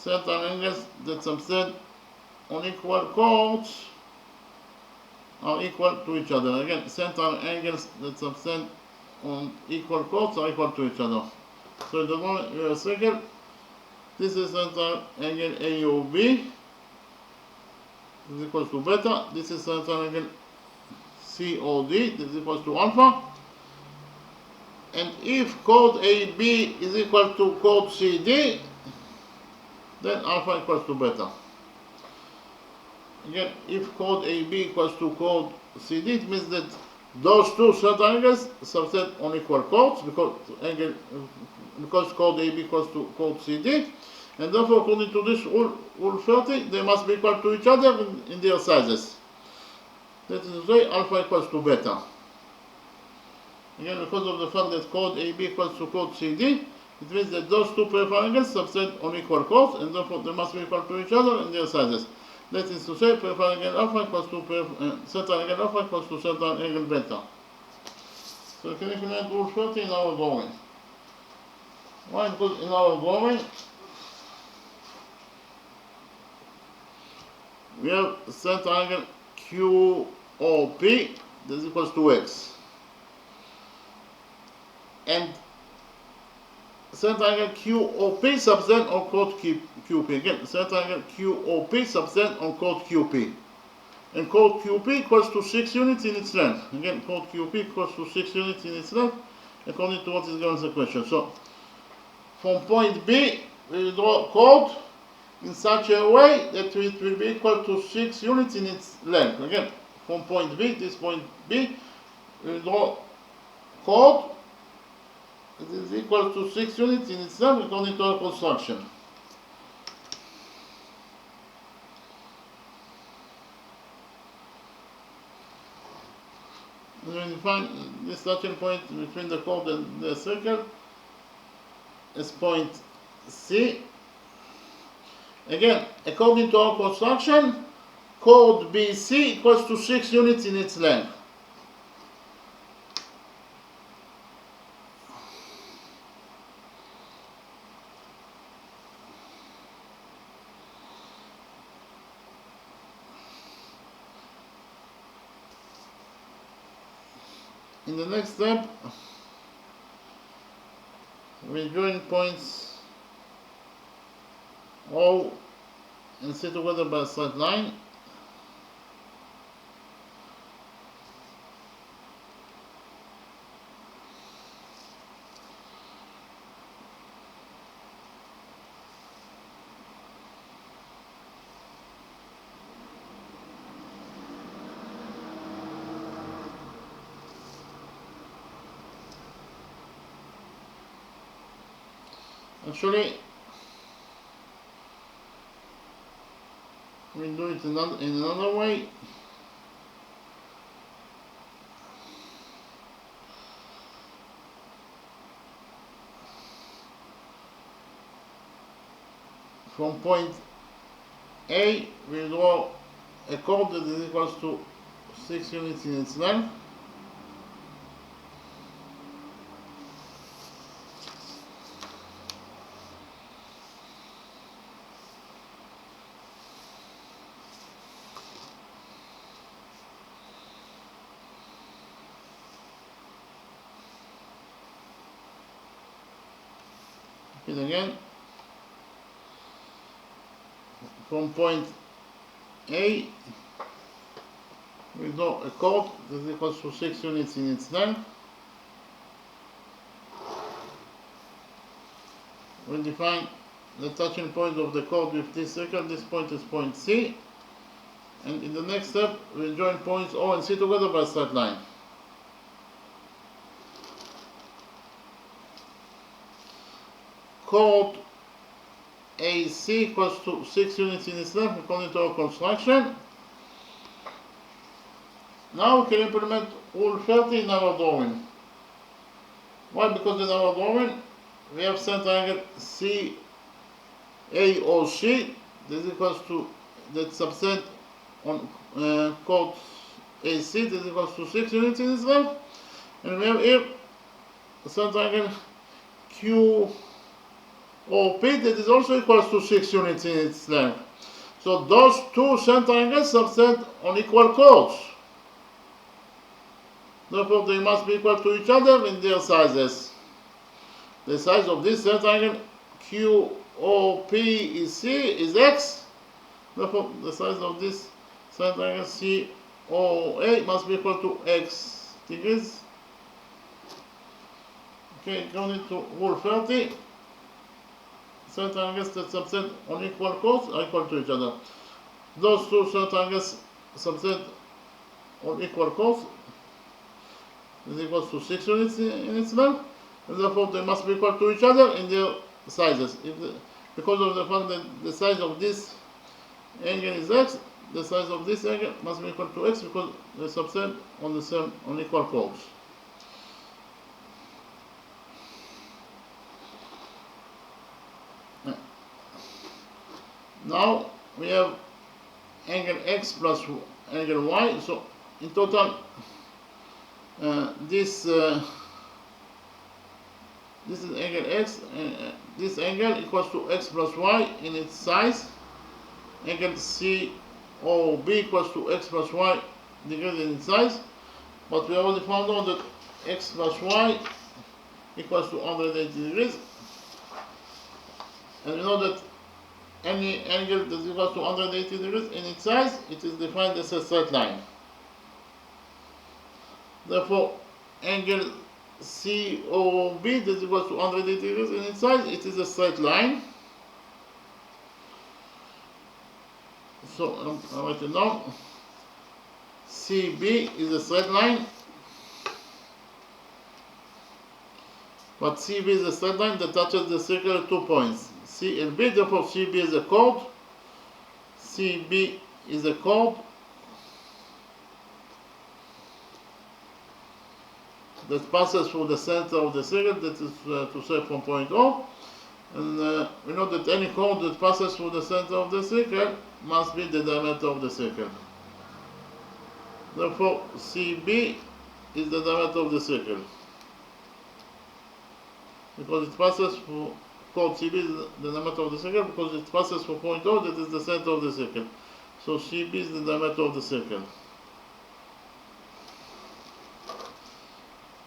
center angles that subtend on equal chords are equal to each other. Again, center angles that subtend on equal chords are equal to each other. So the moment we have a circle, this is center angle AOB is equals to beta. This is center angle COD, this is equals to alpha. And if chord AB is equal to chord CD, then alpha equals to beta. Again, if chord AB equals to chord CD, it means that those two center angles subtend on equal chords because chord AB equals to chord CD, and therefore according to this rule 30, they must be equal to each other in their sizes. That is to say, alpha equals to beta. Again, because of the fact that chord AB equals to chord CD, it means that those two peripheral angles subtend on equal chords, and therefore they must be equal to each other in their sizes. That is to say, peripheral angle alpha equals to center angle alpha equals to center angle beta. So we can implement rule 30 in our drawing. Why? Because in our drawing we have center angle QOP that is equals to x. And center angle QOP subtend on chord QP. Again, center angle QOP subtend on chord QP. And chord QP equals to 6 units in its length. Again, chord QP equals to 6 units in its length, according to what is given in the question. So, from point B, we draw chord in such a way that it will be equal to 6 units in its length. Again, from point B, this point B, we draw chord. It is equal to 6 units in its length according to our construction. And we define this starting point between the chord and the circle as point C. Again, according to our construction, chord BC equals to 6 units in its length. In the next step, we join points O and C together by a straight line. Actually, we do it in another way. From point A, we draw a chord that is equals to 6 units in its length. Repeat again. From point A, we draw a chord that is equals to 6 units in its length. We define the touching point of the chord with this circle. This point is point C. And in the next step, we join points O and C together by a straight line. Chord AC equals to 6 units in its length according to our construction. Now we can implement rule 30 in our drawing. Why? Because in our drawing we have center angle CAOC that is equals to that subtend on chord AC that is equals to 6 units in its length, and we have here center angle OP that is also equals to 6 units in its length. So those two center angles subtend on equal chords. Therefore, they must be equal to each other in their sizes. The size of this center angle QOP is C is X. Therefore, the size of this center angle COA must be equal to X degrees. Okay, according to rule 30, center angles that subtend on equal chords are equal to each other. Those two center angles subtend on equal chords is equals to 6 units in its length, and therefore they must be equal to each other in their sizes. Because of the fact that the size of this angle is X, the size of this angle must be equal to X because they subtend on equal chords. Now we have angle X plus angle Y. So in total, this is angle X. This angle equals to X plus Y in its size. Angle COB equals to X plus Y degrees in its size. But we already found out that X plus Y equals to 180 degrees. And we know that any angle that is equal to 180 degrees in its size, it is defined as a straight line. Therefore, angle COB that is equal to 180 degrees in its size, it is a straight line. So I'll write it down. CB is a straight line. But CB is a straight line that touches the circle at 2 points. C and B, therefore CB is a chord. CB is a chord that passes through the center of the circle, that is to say from point O. And we know that any chord that passes through the center of the circle must be the diameter of the circle. Therefore, CB is the diameter of the circle. Because it passes through, chord CB is the diameter of the circle because it passes through point O, that is the center of the circle. So CB is the diameter of the circle.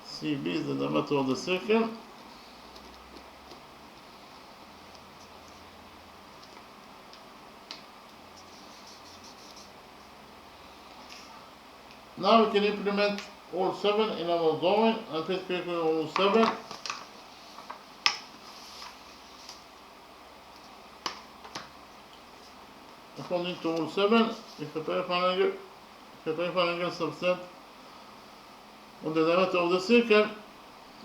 CB is the diameter of the circle. Now we can implement rule 7 in our drawing, and please click on rule 7. According to rule 7, if a peripheral angle subtends on the diameter of the circle,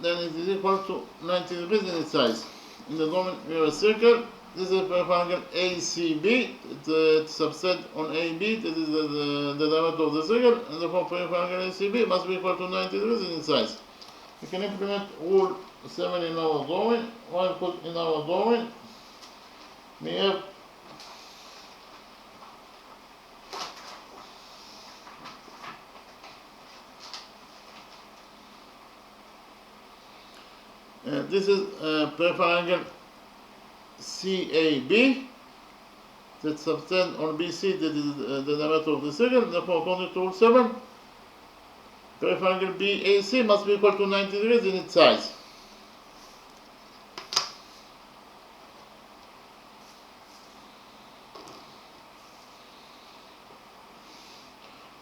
then it is equal to 90 degrees in its size. In the drawing we have a circle. This is a peripheral angle ACB. It subtends on AB, that is the diameter of the circle, and therefore peripheral angle ACB must be equal to 90 degrees in its size. We can implement rule 7 in our drawing. Why? Because in our drawing we have this is peripheral angle CAB that subtends on BC, that is the diameter of the circle. Therefore, according to rule 7, peripheral angle BAC must be equal to 90 degrees in its size.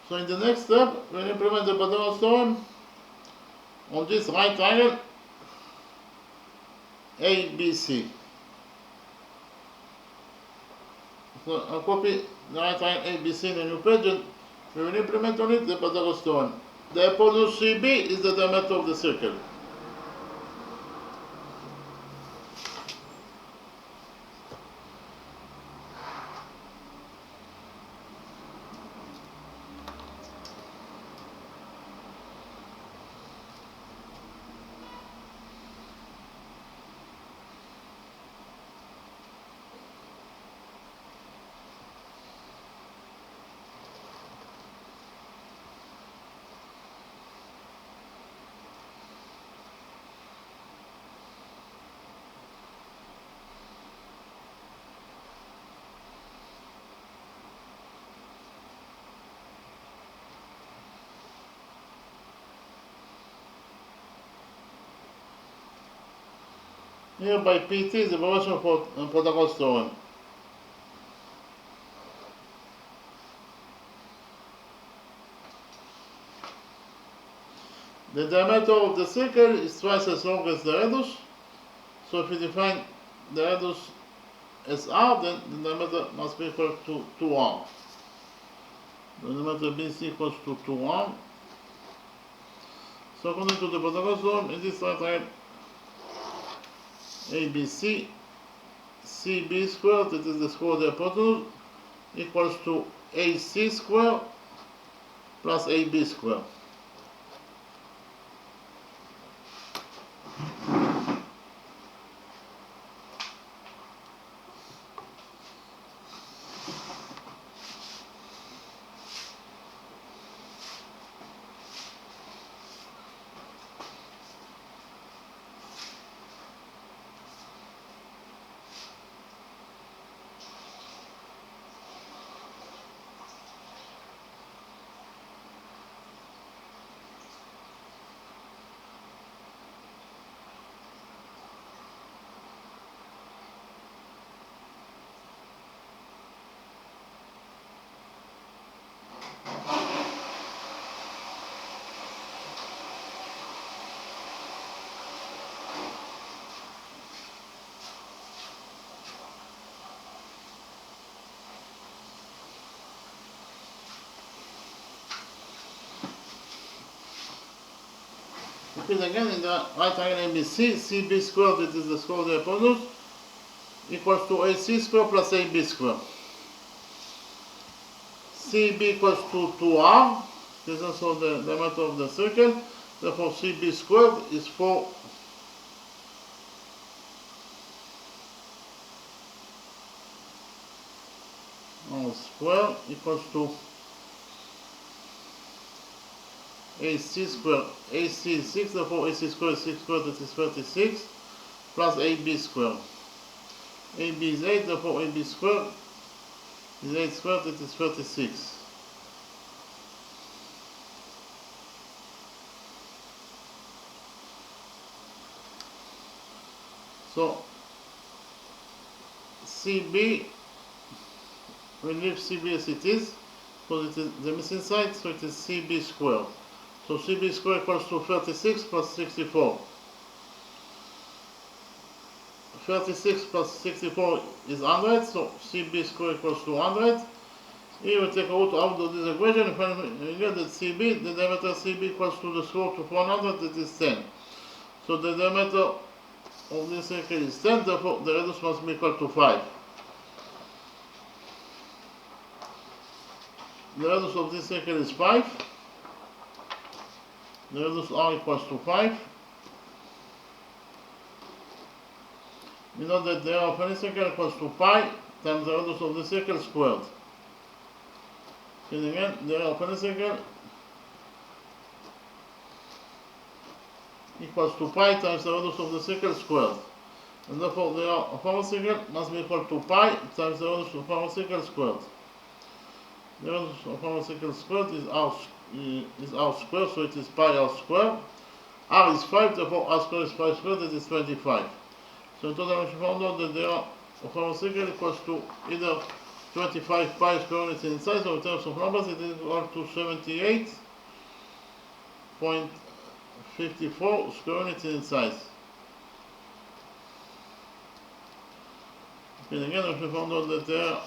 So in the next step, we'll implement the Pythagoras theorem on this right triangle ABC. So I'll copy the right triangle ABC in a new page, and we will implement on it the Pythagoras theorem. The hypotenuse CB is the diameter of the circle. Here by PT is the evaluation for Pythagoras theorem. The diameter of the circle is twice as long as the radius. So if we define the radius as r, then the diameter must be equal to 2r. The diameter BC equals to 2r. So according to the Pythagoras theorem, in this right triangle ABC, CB squared, that is the square of the hypotenuse, equals to AC squared plus AB squared. Repeat again, in the right triangle ABC, CB squared, that is the square of the hypotenuse, equals to AC squared plus AB squared. CB equals to 2r, this is also the diameter of the circle, therefore CB squared is 4 r squared equals to AC squared. AC is 6, therefore AC squared is 6 squared, that is 36, plus AB squared. AB is 8, therefore AB squared is 8 squared, that is 36. So CB, we leave CB as it is, because it is the missing side, so it is CB squared. So CB squared equals to 36 plus 64. 36 plus 64 is 100, so CB squared equals to 100. Here we take a root out of this equation, and find again that CB, the diameter CB equals to the square root of 100, that is 10. So the diameter of this circle is 10, therefore the radius must be equal to 5. The radius of this circle is 5. The radius r equals to 5. We know that the area of any circle equals to pi times the radius of the circle squared. And again, the area of any circle equals to pi times the radius of the circle squared. And therefore the area of our circle must be equal to pi times the radius of our circle squared. The radius of our circle squared is r squared, so it is pi r squared. R is 5, therefore r squared is 5 squared, that is 25. So in total we found out that the area of our circle equals to either 25 pi square units in size, or in terms of numbers it is equal to 78.54 square units in size. And again we found out that the area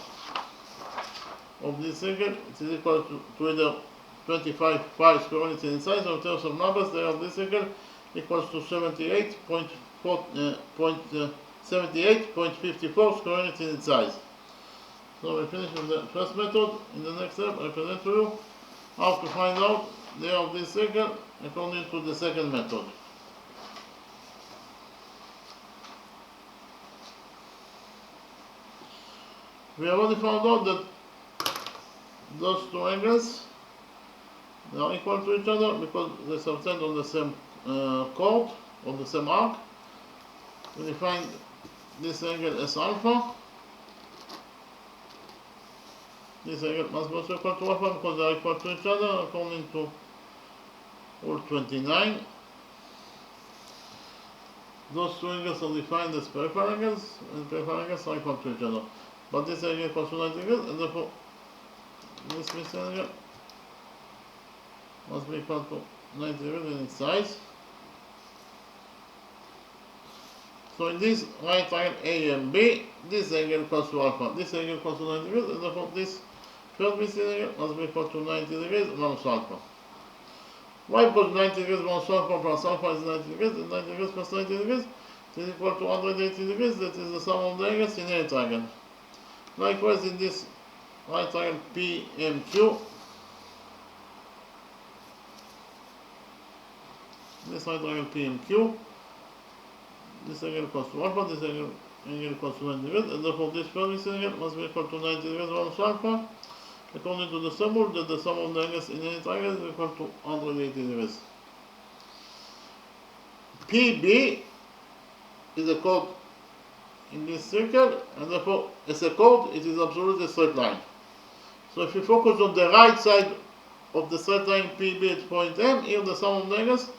of this circle it is equal to either 25 pi square units in size, or in terms of numbers the area of this circle equals to 78.54 square units in size. So we finish with the first method. In the next step I present to you how to find out the area of this circle according to the second method. We already found out that those two angles they are equal to each other because they subtend on the same chord, on the same arc. We define this angle as alpha. This angle must be also equal to alpha because they are equal to each other according to rule 29. those two angles are defined as peripheral angles, and peripheral angles are equal to each other. But this angle equals to 90 degrees, and therefore this missing angle must be equal to 90 degrees in its size. So in this right triangle A and B, this angle equals to alpha, this angle equals to 90 degrees, and therefore this first missing angle must be equal to 90 degrees minus alpha. Why? Because 90 degrees minus alpha plus alpha is 90 degrees, and 90 degrees plus 90 degrees is equal to 180 degrees, that is the sum of the angles in a triangle. Likewise, in this right triangle PMQ, this right triangle PMQ, this angle equals to alpha, this angle equals to 90 degrees, and therefore this first angle must be equal to 90 degrees minus alpha, according to the symbol that the sum of the angles in any triangle is equal to 180 degrees. PB is a chord in this circle, and therefore as a chord it is absolutely a straight line. So if you focus on the right side of the straight line PB at point M, here the sum of the angles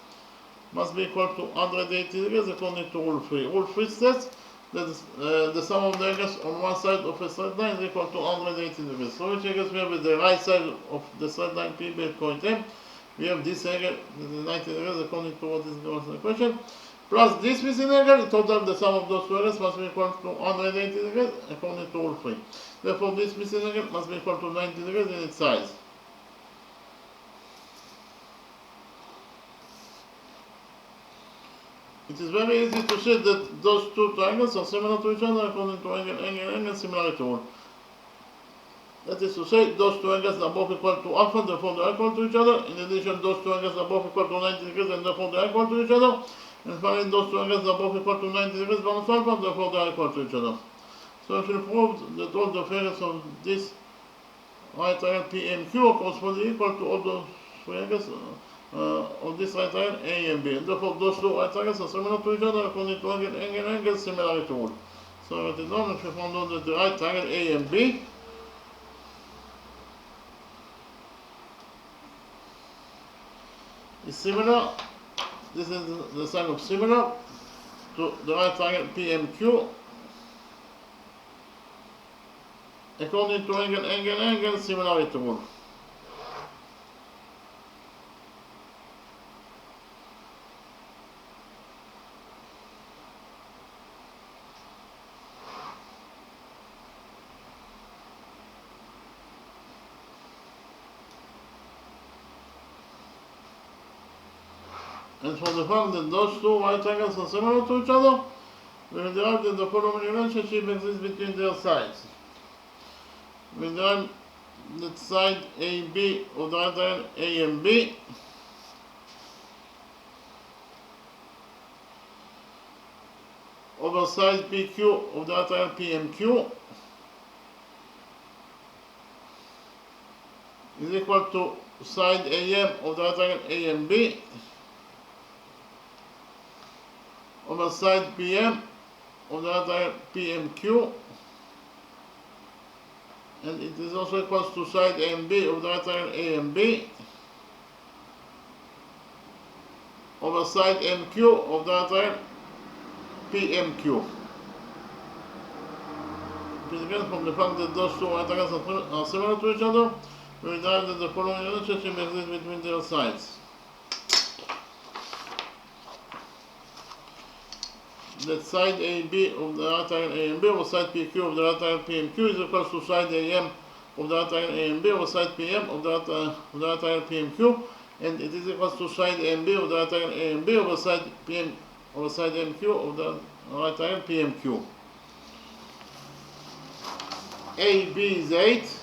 must be equal to 180 degrees according to rule 3. Rule 3 says that the sum of the angles on one side of a straight line is equal to 180 degrees. So which angles we have at the right side of the straight line PB at point M? We have this angle, that is 90 degrees according to what is given in the question, plus this missing angle. In total the sum of those two angles must be equal to 180 degrees according to rule 3. Therefore this missing angle must be equal to 90 degrees in its size. It is very easy to see that those two triangles are similar to each other according to angle similarity rule. That is to say, those two angles are both equal to alpha, therefore they are equal to each other. In addition, those two angles are both equal to 90 degrees, and therefore they are equal to each other. And finally, those two angles are both equal to 90 degrees minus alpha, therefore they are equal to each other. So if you prove that all the figures of this right triangle PMQ are correspondingly equal to all those three angles of this right triangle A and B. And therefore those two right triangles are similar to each other according to angle similarity rule. So write it down. If you found out that the right triangle A and B is similar, this is the sign of similar to the right triangle PMQ according to angle similarity rule. And for the fact that those two right triangles are similar to each other, we will derive that the following relationship exists between their sides. We derive that side AB of the right triangle A and B over side PQ of the right triangle PMQ is equal to side AM of the right triangle A and B over side PM of the right triangle PMQ, and it is also equal to side A and B of the right triangle A and B over side MQ of the right triangle PMQ. Again, from the fact that those two right triangles are similar to each other, we derive that the following relationship exists between their sides. That side AB of the right triangle A and B over side PQ of the right triangle PMQ is equal to side AM of the right triangle A and B over side PM of the right triangle PMQ, and it is equal to side AB of the right triangle A and B over side PM over side MQ of the right triangle PMQ. AB is 8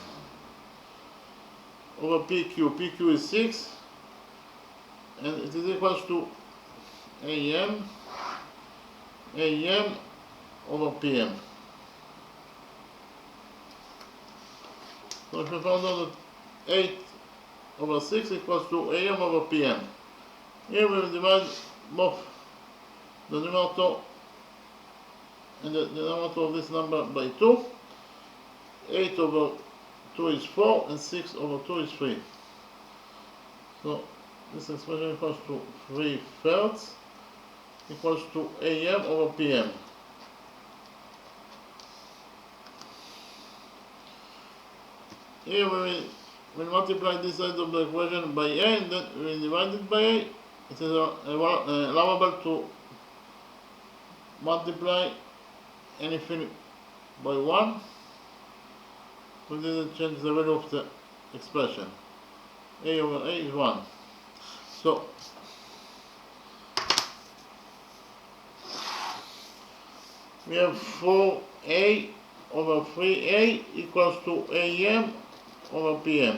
over PQ. PQ is 6, and it is equal to AM over PM. So if we found out that 8 over 6 equals to AM over PM. Here we will divide both the numerator and the denominator of this number by 2. 8 over 2 is 4, and 6 over 2 is 3. So this expression equals to 3/3. equals to AM over PM. Here we will multiply this side of the equation by A, and then we will divide it by A. It is allowable to multiply anything by 1. We didn't change the value of the expression. A over A is 1. So we have 4A over 3A equals to AM over PM.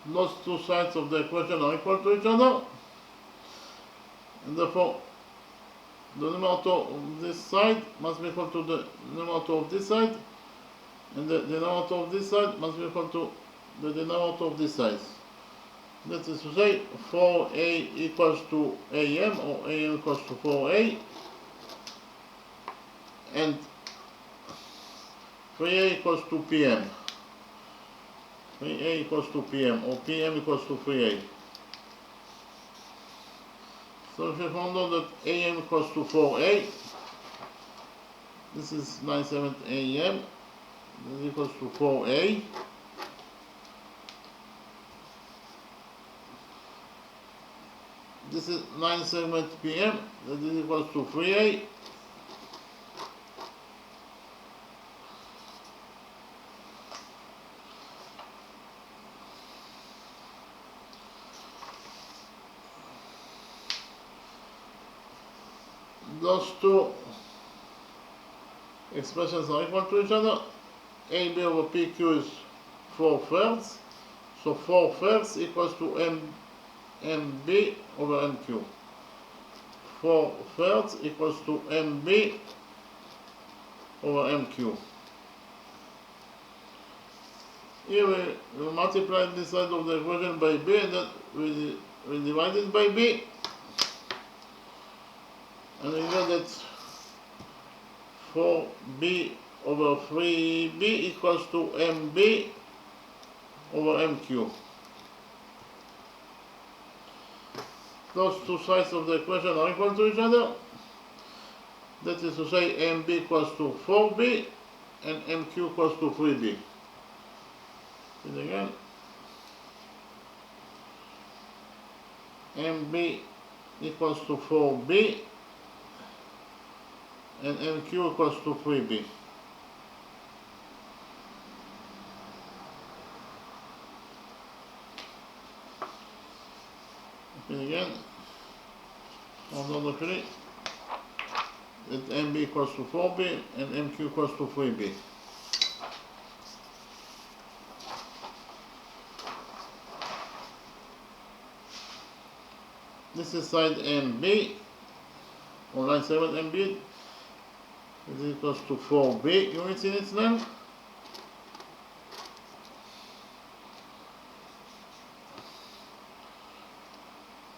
Those two sides of the equation are equal to each other, and therefore the numerator of this side must be equal to the numerator of this side, and the denominator of this side must be equal to the denominator of this side. That is to say, 4A equals to AM, or AM equals to 4A, and 3A equals to PM. 3A equals to PM, or PM equals to 3A. So if you found out that AM equals to 4A, this is 9/7 AM, this is equals to 4A. This is 9/7 PM, that is equals to 3A. Those two expressions are equal to each other. AB over PQ is 4/3, so 4/3 equals to MB over MQ. 4/3 equals to MB over MQ. Here we multiply this side of the equation by B, and then we divide it by B. And we know that 4B over 3B equals to MB over MQ. Those two sides of the equation are equal to each other. That is to say, MB equals to 4B and MQ equals to 3B. And again, MB equals to 4B and MQ equals to 3B. Okay, again, on the other three, that MB equals to 4B and MQ equals to 3B. This is side MB, or line 7 MB. Is equals to 4B units in its length.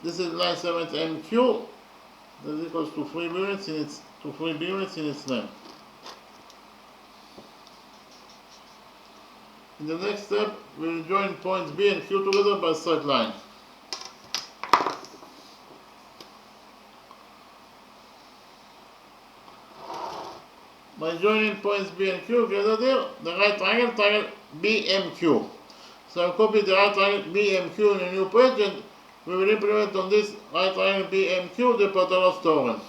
This is line 7 MQ. That is equals to 3B units in its length. In the next step, we will join points B and Q together by straight line. By joining points B and Q together there, the right triangle BMQ. So I'll copy the right triangle BMQ in a new page, and we will implement on this right triangle BMQ the Pythagoras theorem.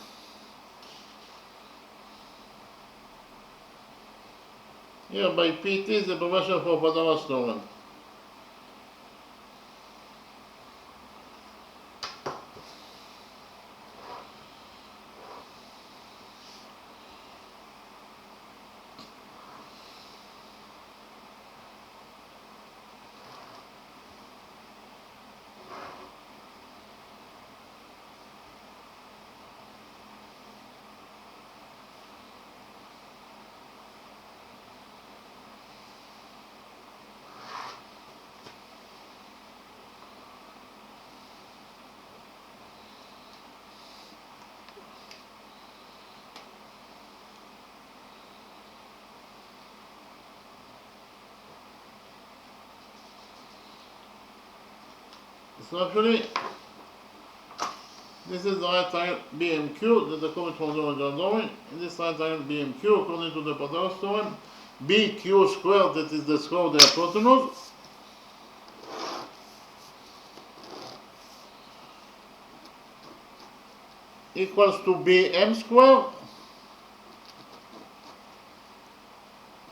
Here by PT is the abbreviation for Pythagoras theorem. So actually, this is the right triangle BMQ that the common from the original drawing. In this right triangle BMQ, according to the Pythagoras theorem, BQ squared, that is the square of the hypotenuse, equals to BM squared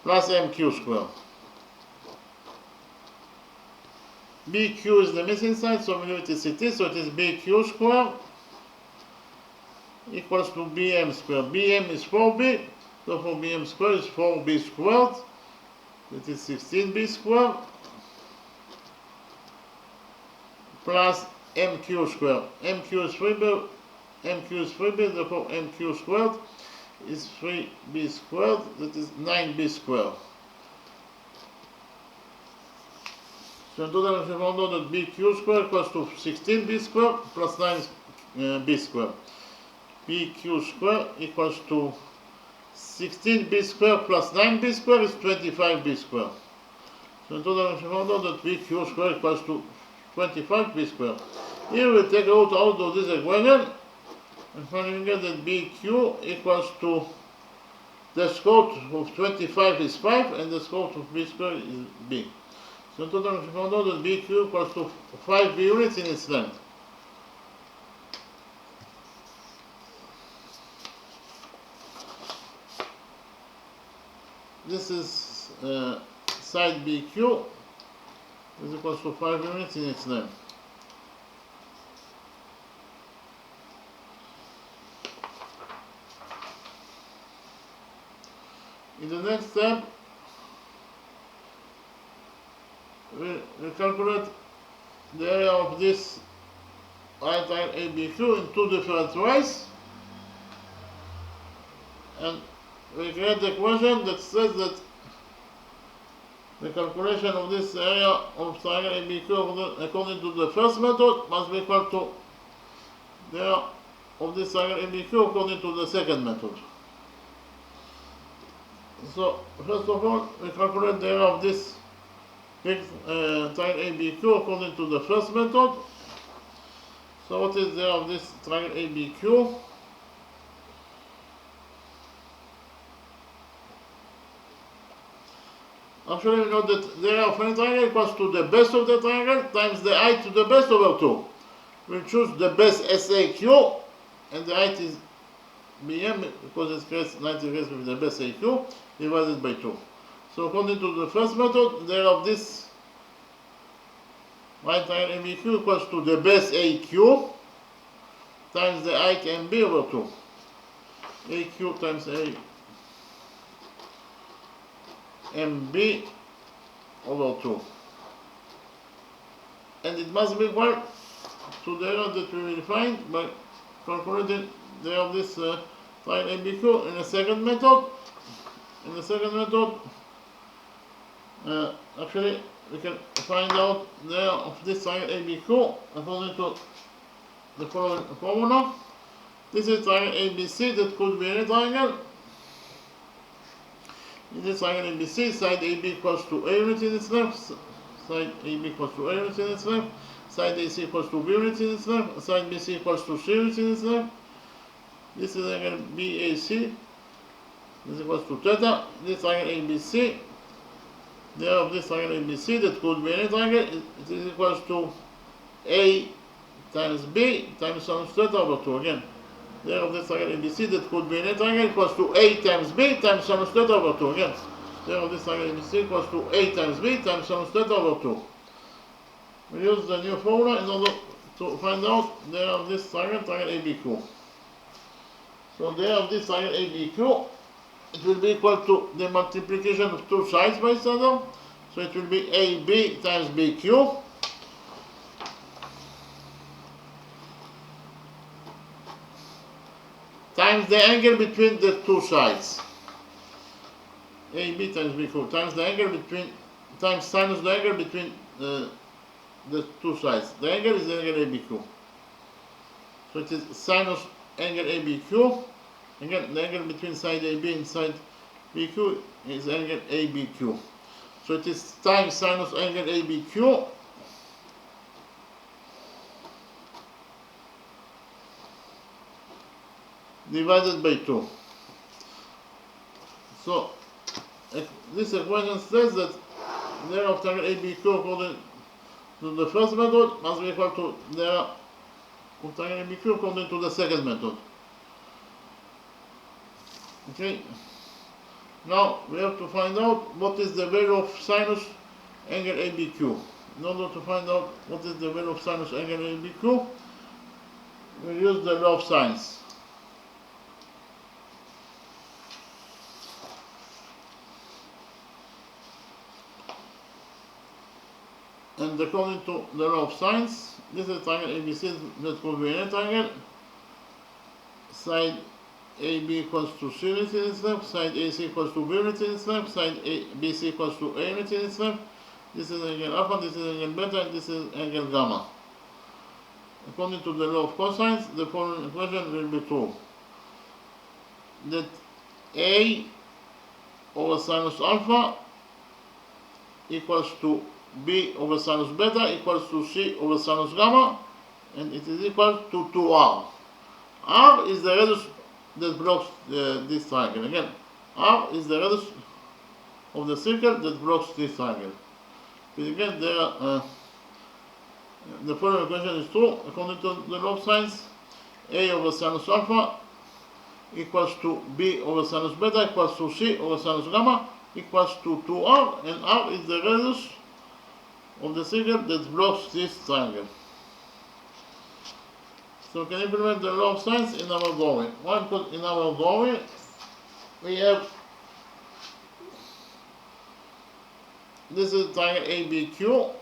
plus MQ squared. BQ is the missing side, so we know it is CT, so it is BQ squared equals to BM squared. BM is 4B, so for BM squared is 4B squared, that is 16B squared, plus MQ squared. MQ is 3B, MQ is 3B, therefore MQ squared is 3B squared, that is 9B squared. So in total, we found out that BQ squared equals to 16B squared plus 9B squared. BQ squared equals to 16B squared plus 9B squared is 25B squared. So in total, we found out that BQ squared equals to 25B squared. Here we take out of this equation and finally get that BQ equals to the square root of 25 is 5 and the square root of B squared is B. So in total, we found out that BQ equals to 5 B units in its length. This is side BQ is equals to 5 units in its length. In the next step, we calculate the area of this right triangle ABQ in two different ways, and we create the equation that says that the calculation of this area of triangle ABQ according to the first method must be equal to the area of this triangle ABQ according to the second method. So first of all, we calculate the area of this triangle ABQ according to the first method. So what is the area of this triangle ABQ? Actually, we know that the area of any triangle equals to the base of the triangle times the height to the base over 2. We'll choose the base SAQ, and the height is BM because it creates 90 degrees with the base AQ divided by 2. So according to the first method, the area of this right triangle ABQ equals to the base AQ times the height MB over 2. AQ times A MB over 2. And it must be equal to the area that we will find by calculating the area of this triangle ABQ in the second method. In the second method, actually we can find out the area of this triangle ABQ according to the following formula. This is triangle ABC that could be any triangle. In this triangle ABC, side AB equals to A unit in its length, side AB equals to A unit in its length, side AC equals to B unit in its length, side BC equals to C unit in its length. This is triangle BAC, this equals to theta. This triangle ABC, the area of this triangle ABC that could be any triangle, it is equals to A times B times sinus theta over 2 again. The area of this triangle ABC that could be any triangle equals to A times B times sinus theta over 2 again. The area of this triangle ABC equals to A times B times sinus theta over 2. We use the new formula in order to find out the area of this triangle ABQ. So the area of this triangle ABQ, it will be equal to the multiplication of two sides by each other. So it will be AB times BQ times the angle between the two sides. AB times BQ times the angle between, times sinus the angle between the two sides. The angle is the angle ABQ. So it is sinus angle ABQ. Again, the angle between side AB and side BQ is angle ABQ. So it is times sinus angle ABQ divided by 2. So this equation says that the area of triangle ABQ according to the first method must be equal to the area of triangle ABQ according to the second method. Okay. Now we have to find out what is the value of sinus angle ABQ. In order to find out what is the value of sinus angle ABQ, we use the law of sines. And according to the law of sines, this is triangle ABC that could be any triangle. Side AB equals to C units in itself, side AC equals to B units in itself, side BC equals to A units in itself. This is angle alpha, this is angle beta, and this is angle gamma. According to the law of cosines, the following equation will be true. That A over sinus alpha equals to B over sinus beta equals to C over sinus gamma, and it is equal to 2R. R is the radius that blocks this triangle. Again, R is the radius of the circle that blocks this triangle. But again, the following equation is true. According to the law of sines, A over sinus alpha equals to B over sinus beta equals to C over sinus gamma equals to 2R, and R is the radius of the circle that blocks this triangle. So we can implement the law of sines in our drawing. Why? Because in our drawing we have this is triangle ABQ.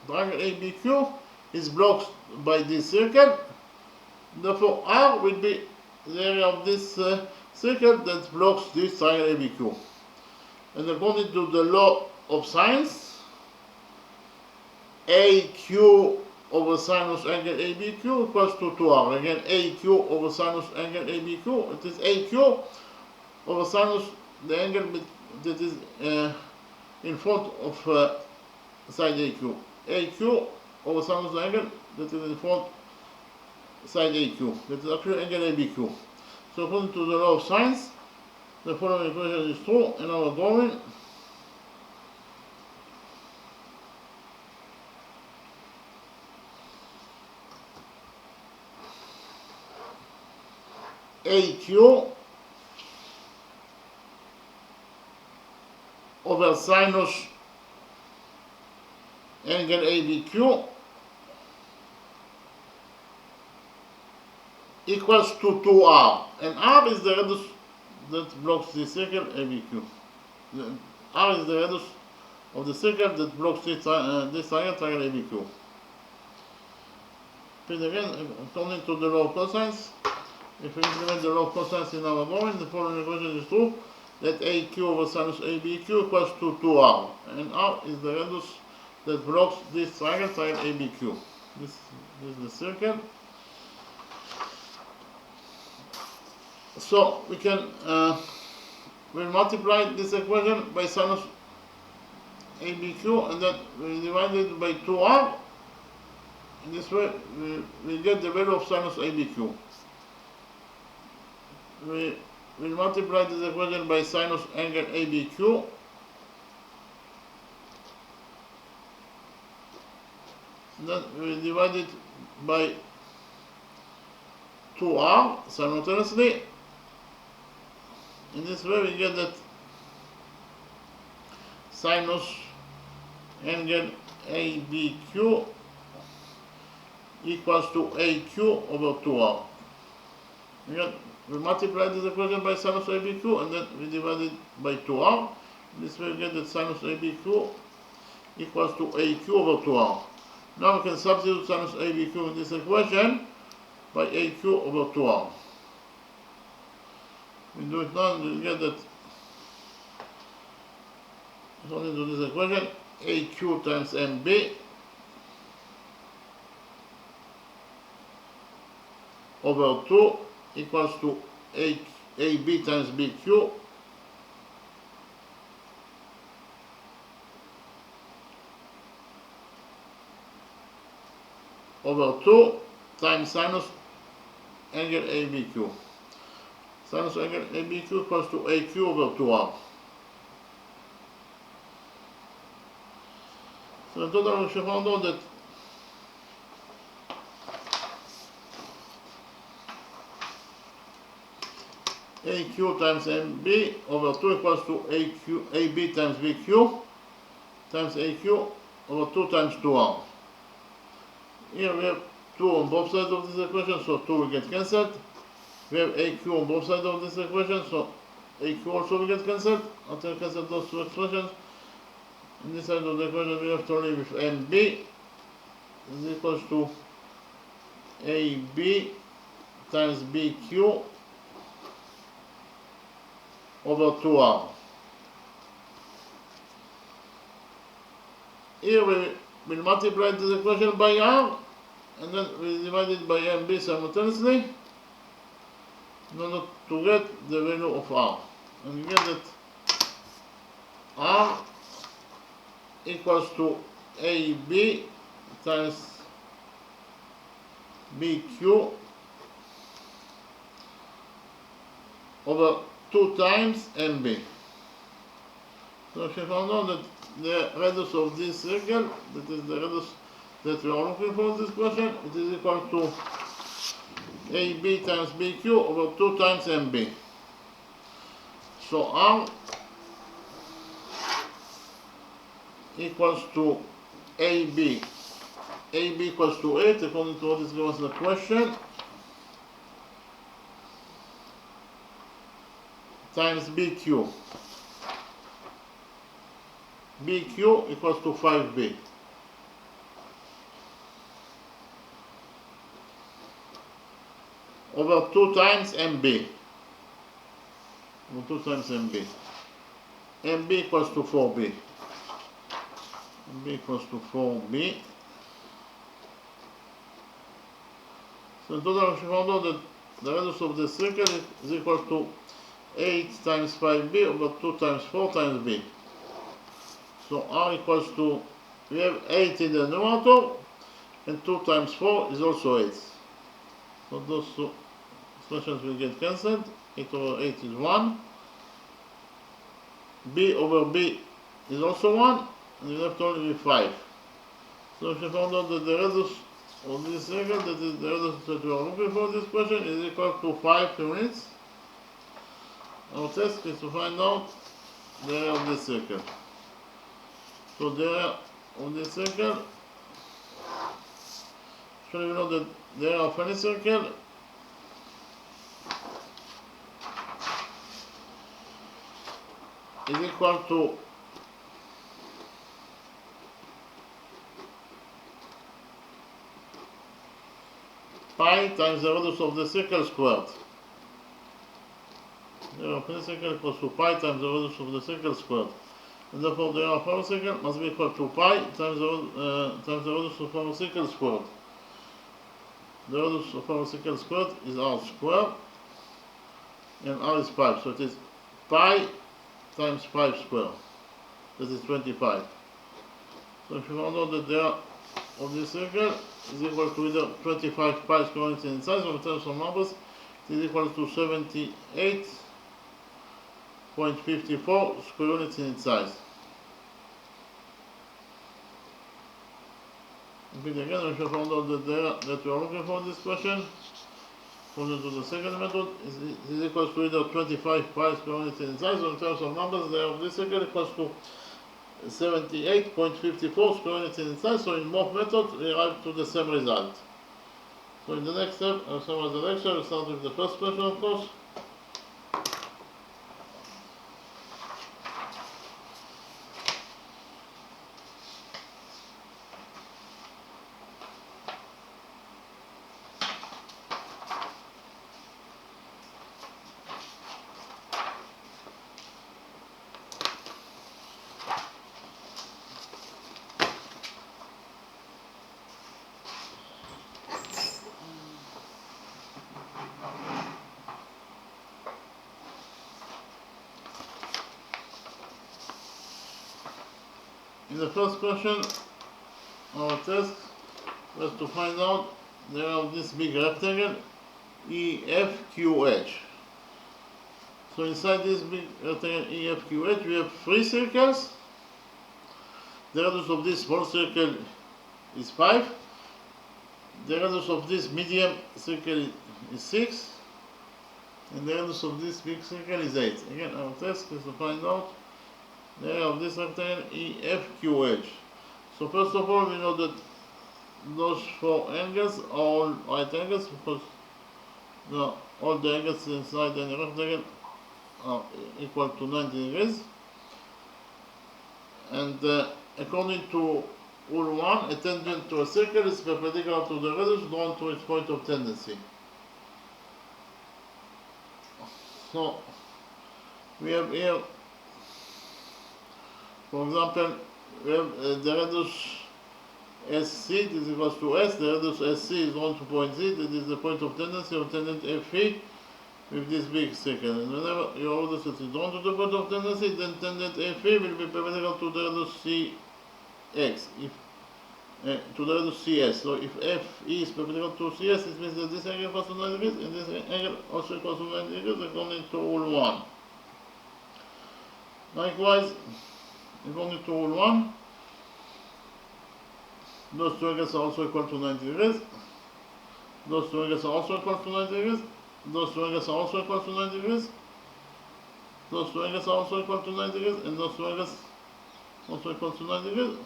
Triangle ABQ is blocked by this circle. Therefore, R will be the area of this circle that blocks this triangle ABQ. And according to the law of sines, AQ over sinus angle ABQ equals to 2R. Again, AQ over sinus angle ABQ, it is AQ over sinus, the angle that is in front of side AQ. AQ over sinus angle that is in front side AQ. That is actually angle ABQ. So according to the law of sines, the following equation is true in our drawing. AQ over sinus angle ABQ equals to 2R, and R is the radius that blocks the circle ABQ. R is the radius of the circle that blocks this triangle ABQ. But again, according to the law of cosines, if we implement the law of cosines in our drawing, the following equation is true, that AQ over sinus ABQ equals to 2R, and R is the radius that blocks this triangle ABQ. This is the circle. So we can we'll multiply this equation by sinus ABQ, and then we divide it by 2R. In this way, we get the value of sinus ABQ. We will multiply this equation by sinus angle ABQ. Then we divide it by 2R simultaneously. In this way, we get that sinus angle ABQ equals to AQ over 2R. Again, we multiply this equation by sinus ABQ, and then we divide it by 2R. This way we get that sinus ABQ equals to AQ over 2R. Now we can substitute sinus ABQ in this equation by AQ over 2R. We do it now, and we get that according to this equation, AQ times MB over 2 equals to AB times BQ over 2 times sinus angle ABQ. Sinus angle ABQ equals to AQ over 2R. So in total we should find out that AQ times MB over 2 equals to AB times BQ times AQ over 2 times 2R. Here we have 2 on both sides of this equation, so 2 will get cancelled. We have AQ on both sides of this equation, so AQ also will get cancelled. After we cancel those two expressions, on this side of the equation we have to leave with MB is equals to AB times BQ over 2R. Here we will multiply this equation by R, and then we divide it by MB simultaneously in order to get the value of R. And we get that R equals to AB times BQ over 2 times MB. So if you found out that the radius of this circle, that is the radius that we are looking for in this question, it is equal to AB times BQ over 2 times MB. So R equals to AB. AB equals to 8 according to what is given in the question, times BQ. BQ equals to 5B. Over 2 times MB. Over 2 times MB. MB equals to 4B. MB equals to 4B. So in total we found out that the radius of the circle is equal to 8 times 5B over 2 times 4 times B. So R equals to, we have 8 in the numerator, and 2 times 4 is also 8. So those two expressions will get cancelled. 8 over 8 is 1. B over B is also 1, and we left only with 5. So if you found out that the radius of this circle, that is the radius that we are looking for this question, is equal to 5 units. Our task is to find out the area of this circle. So the area of this circle, so we know that the area of any circle is equal to pi times the radius of the circle squared. The area of any circle equals to pi times the radius of the circle squared. And therefore the area of our circle must be equal to pi times the radius of our circle squared. The radius of our circle squared is r squared, and r is 5, so it is pi times 5 squared. That is 25. So if you found out that the area of this circle is equal to either 25 pi square units in size, or in terms of numbers, it is equal to 78.54 square units in its size. Repeat again, we shall find out that the area that we are looking for in this question, according to the second method, is equal to either 25 pi square units in its size, or in terms of numbers, the area of this circle equals to 78.54 square units in its size. So in both methods we arrive to the same result. So in the next step, I'll summarize the lecture. We'll start with the first question, of course. In the first question, our task was to find out the area of this big rectangle EFQH. So inside this big rectangle EFQH we have 3 circles. The radius of this small circle is 5. The radius of this medium circle is 6. And the radius of this big circle is 8. Again, our task is to find out the area of this rectangle EFQH. So first of all, we know that those 4 angles are all right angles because all the angles inside the rectangle are equal to 90 degrees. And according to rule 1, a tangent to a circle is perpendicular to the radius drawn to its point of tendency. So we have here, for example, we have the radius SC is equals to S. The radius SC is drawn to point Z. That is the point of tendency of tangent FE with this big circle. And whenever your radius is drawn to the point of tendency, then tangent FE will be perpendicular to the radius CX. To the radius CS. So if FE is perpendicular to CS, it means that this angle equals to 90 degrees and this angle also equals to 90 degrees according to rule 1. Likewise, according to rule 1, those 2 angles are also equal to 90 degrees. Those 2 angles are also equal to 90 degrees. Those 2 angles are also equal to 90 degrees. Those 2 angles are also equal to 90 degrees. And those 2 angles also equal to 90 degrees.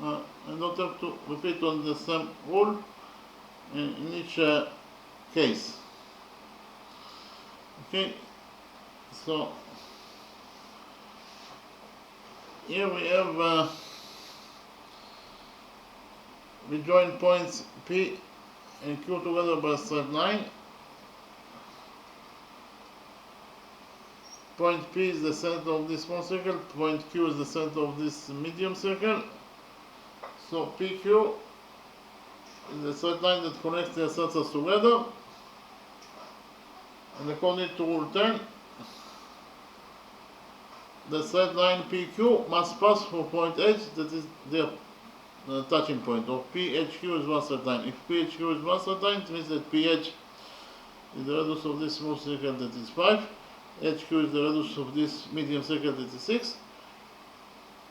I don't have to repeat on the same rule in each case. Okay, so here we have we join points P and Q together by a straight line. Point P is the center of this small circle, point Q is the center of this medium circle. So PQ is the straight line that connects their centers together. And according to rule 10, the straight line PQ must pass through point H, that is their touching point, or PHQ is one straight line. If PHQ is one straight line, it means that PH is the radius of this small circle, that is 5. HQ is the radius of this medium circle, that is 6.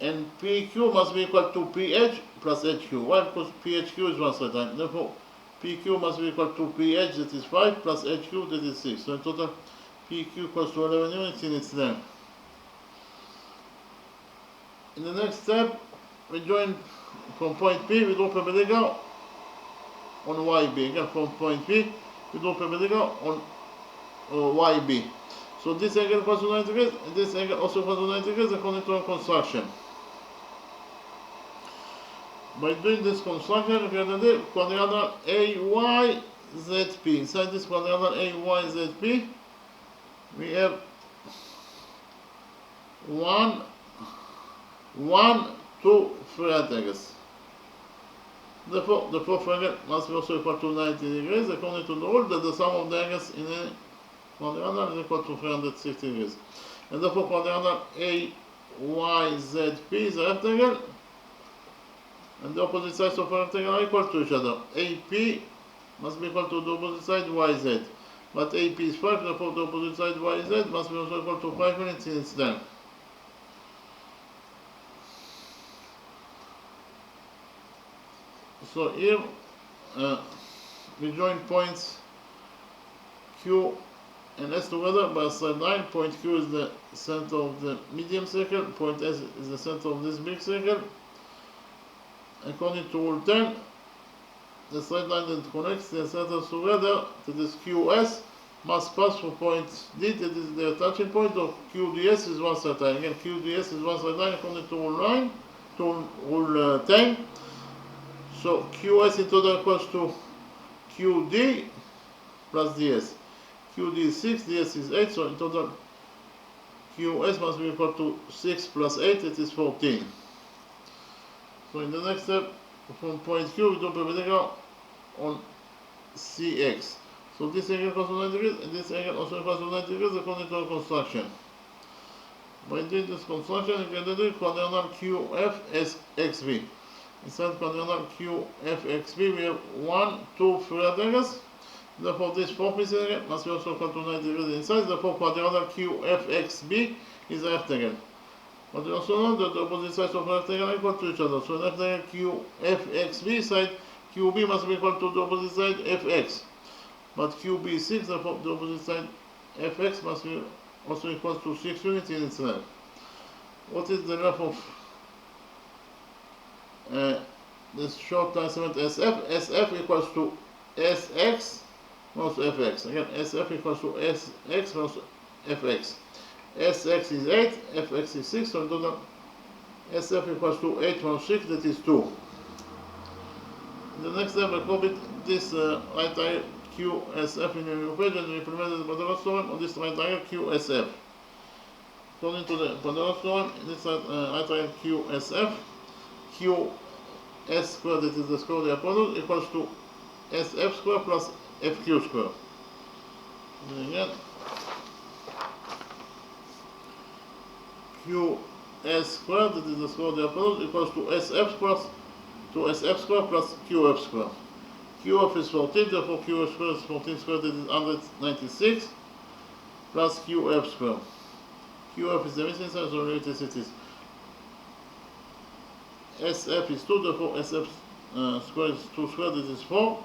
And PQ must be equal to PH plus HQ. Why? Because PHQ is one straight line. Therefore, PQ must be equal to PH, that is 5, plus HQ, that is 6. So in total, PQ equals to 11 units in its length. In the next step, we join from point P, we draw perpendicular on YB. Again, from point P, we draw perpendicular on YB. So this angle equals to 90 degrees, and this angle also equals to 90 degrees according to our construction. By doing this construction, we can do quadrilateral AYZP. Inside this quadrilateral AYZP, we have 1, 2, 3 angles. Therefore, the fourth angle must be also equal to 90 degrees according to the rule that the sum of the angles in a quadrilateral is equal to 360 degrees. And therefore, quadrilateral AYZP is a rectangle, and the opposite sides of a rectangle are equal to each other. AP must be equal to the opposite side YZ. But AP is 5, therefore the opposite side YZ must be also equal to 5 units in its length. So here we join points Q and S together by a straight line. Point Q is the center of the medium circle, point S is the center of this big circle. According to rule 10, the straight line that connects the centers together, that is QS, must pass through point D, that is the touching point of QDS is one straight line. Again, QDS is one straight line according to rule 10. So QS in total equals to QD plus DS. QD is 6, DS is 8, so in total QS must be equal to 6 plus 8, it is 14. So in the next step, from point Q, we do perpendicular on CX. So this angle equals to 90 degrees, and this angle also equals to 90 degrees according to our construction. By doing this construction, you can do quadrilateral QFXV. Inside quadrilateral QFXV, we have 1, 2, 3 angles. Therefore, this fourth missing element must be also equal to 90 degrees in size. Therefore, quadrilateral QFXB is a rectangle. But we also know that the opposite sides of a rectangle are equal to each other. So, rectangle QFXB side QB must be equal to the opposite side FX. But QB6, therefore, the opposite side FX must be also equal to 6 units in its length. What is the length of this short line segment SF? SF equals to SX minus FX. Again, SF equals to SX minus FX. SX is 8, FX is 6, so in total SF equals to 8 minus 6, that is 2. The next step, I copy this right triangle QSF in your page and implemented the Pythagoras theorem on this right triangle QSF. According to the Pythagoras theorem, this right triangle QSF, QS squared, that is the square of the hypotenuse, equals to SF squared plus FQ squared. Then again, QS squared, that is the square of the hypotenuse, equals to SF squared plus QF squared. QF is 14, therefore QF squared is 14 squared, that is 196, plus QF squared. QF is the missing sign, so related it is. SF is 2, therefore SF squared is 2 squared, that is 4,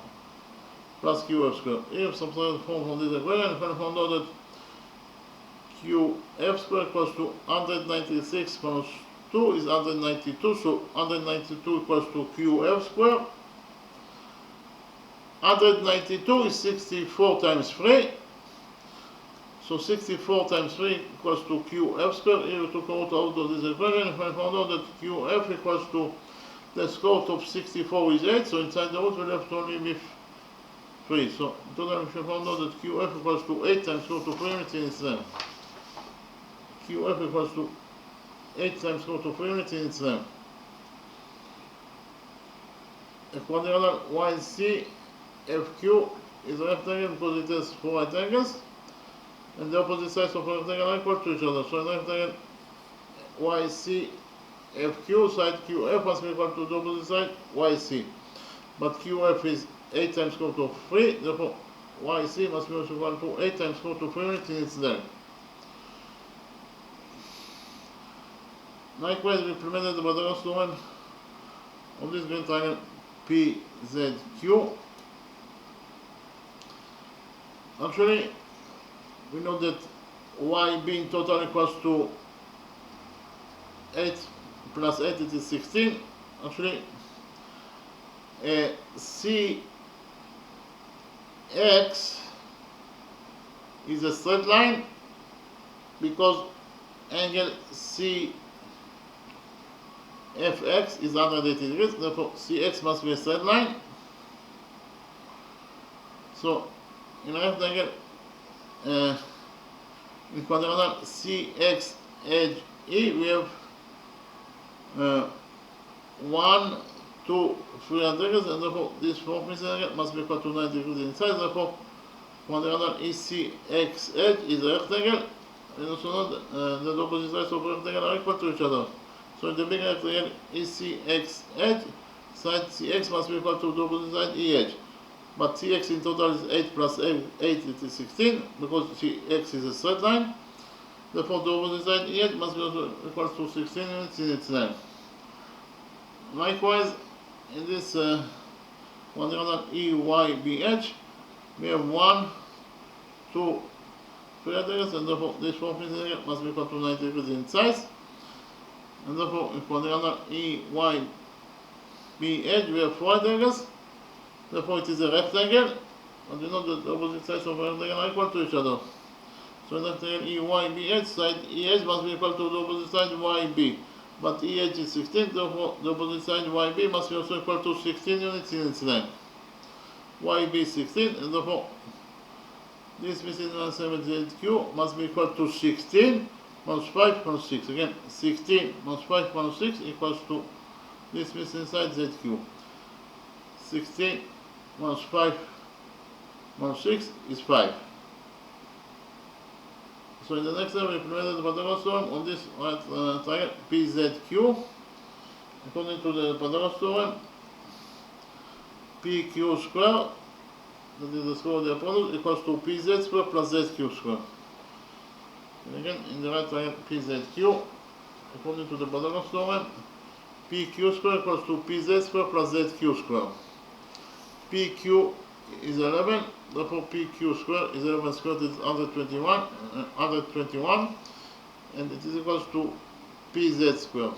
plus QF squared. If subtract 4 from this equation, you can find out that QF squared equals to 196 minus 2 is 192, so 192 equals to QF squared. 192 is 64 times 3, so 64 times 3 equals to QF squared. Here we took out of this equation, if I found out that QF equals to the square root of 64 is 8, so inside the root we left only with 3. So in total we found out that QF equals to 8 times square root of 3 units in its length. QF equals to 8 times square root of 3 units in its length. A quadrilateral YC FQ is a rectangle because it has 4 right angles, and the opposite sides of a rectangle are equal to each other. So an rectangle YC FQ side QF must be equal to the opposite side YC. But QF is 8 times square root of 3, therefore YC must be also equal to 8 times square root of 3 units in its length. Likewise, we implemented the Pythagoras theorem on this green triangle PZQ. Actually, we know that YB in total equals to 8 plus 8, it is 16. Actually, CX is a straight line because angle CFX is 180 degrees, therefore CX must be a straight line. So in a rectangle, in quadrilateral CX edge E, we have 1, 2, 3 degrees, and therefore this fourth missing angle must be equal to 90 degrees in size. Therefore, quadrilateral ECX edge is a rectangle, and also know that the opposite sides of a rectangle are equal to each other. So in the big rectangle ECX edge, side CX must be equal to the opposite side EH. But CX in total is 8 plus 8, it is 16, because CX is a straight line. Therefore, the opposite side EH must be also equal to 16 units in its length. Likewise, in this quadrilateral EYBH, we have 1, 2, 3 degrees, and therefore this fourth missing angle must be equal to 90 degrees in size. And therefore, in quadrilateral EYBH, we have 4 degrees. Therefore, it is a rectangle, and you know that the opposite sides of a rectangle are equal to each other. So in rectangle EYBH, side EH must be equal to the opposite side YB. But EH is 16, therefore the opposite side YB must be also equal to 16 units in its length. YB is 16, and therefore this missing segment ZQ must be equal to 16 minus 5 minus 6. Again, 16 minus 5 minus 6 equals to this missing side ZQ. 16 minus 5 minus 6 is 5. So in the next step, we implemented the Pythagoras theorem on this triangle PZQ. According to the Pythagoras theorem, PQ squared that is the square of the hypotenuse, equals to pz square plus zq square. And again, in the right triangle, pzq, according to the Pythagoras theorem, pq square equals to pz square plus zq square. pq is 11, therefore pq square is 11 squared is 121, and it is equals to pz square.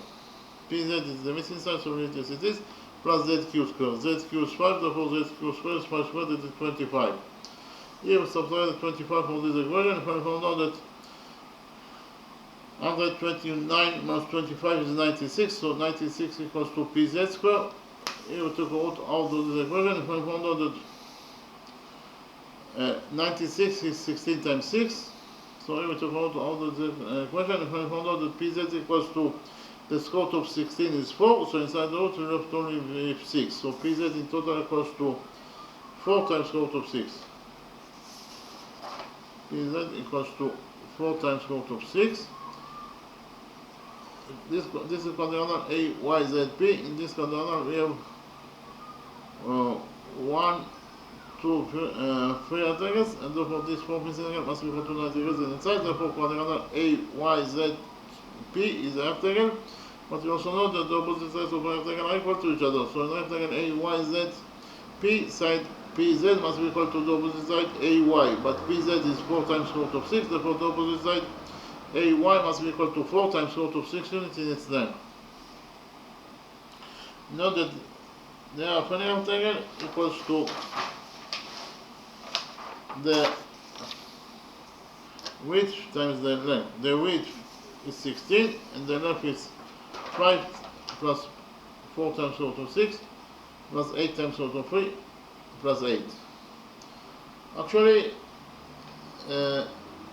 pz is the missing sign, so it is, plus zq square. zq is 5, therefore zq square is 5 squared, it is 25. Here we subtract 25 from this equation, if I found out that 129 minus 25 is 96, so 96 equals to pz square. Here we took out of this equation, if I found out that 96 is 16 times 6, so here we took out of the equation, if I found out that pz equals to the square root of 16 is 4, so inside the root we left only with 6, so pz in total equals to 4 times square root of 6. pz equals to 4 times square root of 6. This is quadrilateral AYZP. In this quadrilateral we have 1, 2, 3 rectangles, and therefore this 4 missing angle must be equal to 90 degrees inside. Therefore quadrilateral AYZP is a rectangle, but we also know that the opposite sides of a rectangle are equal to each other. So in rectangle AYZP, side PZ must be equal to the opposite side AY, but PZ is 4 times square root of 6, therefore the opposite side AY must be equal to 4 times square root of 6 units in its length. Note that the affine rectangle equals to the width times the length. The width is 16 and the length is 5 plus 4 times square root of 6 plus 8 times square root of 3 plus 8. Actually,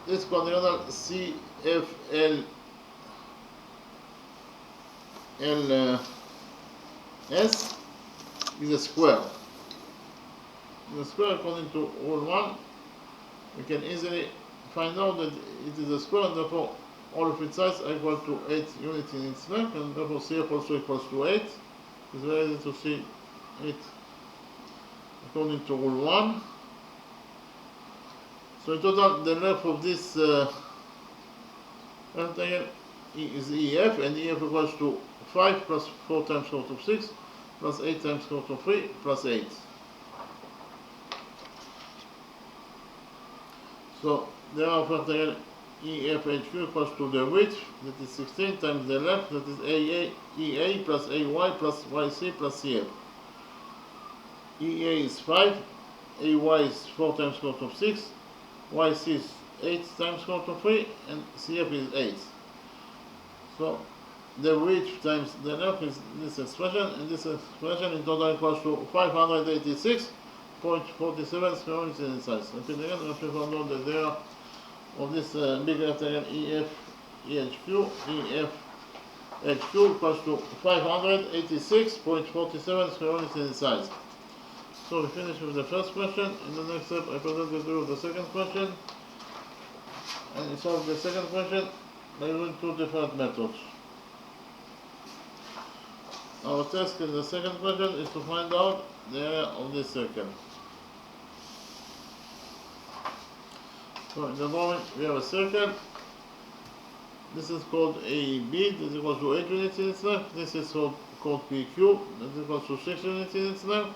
this quadrilateral CFLLS is a square. The square, according to rule 1, we can easily find out that it is a square, and therefore all of its sides are equal to 8 units in its length, and therefore CF also equals to 8. It's very easy to see it according to rule 1. So in total, the length of this rectangle is EF, and EF equals to 5 plus 4 times square root of 6 plus 8 times square root of 3 plus 8. So therefore rectangle EFHQ equals to the width, that is 16, times the length, that is EA plus AY plus YC plus CF. EA is 5, AY is 4 times square root of 6, YC is 8 times square root of 3, and CF is 8. So the width times the length is this expression, and this expression in total equals to 586.47 square meters in size. Okay, again, we have to find out the area of this big rectangle EFHQ equals to 586.47 square meters in size. So we finish with the first question. In the next step, I present you with the second question, and we solve the second question by using 2 different methods. Our task in the second question is to find out the area of this circle. So in the drawing we have a circle. This is called AB, this is equal to 8 units in its length. This is called PQ, that is equal to 6 units in its length.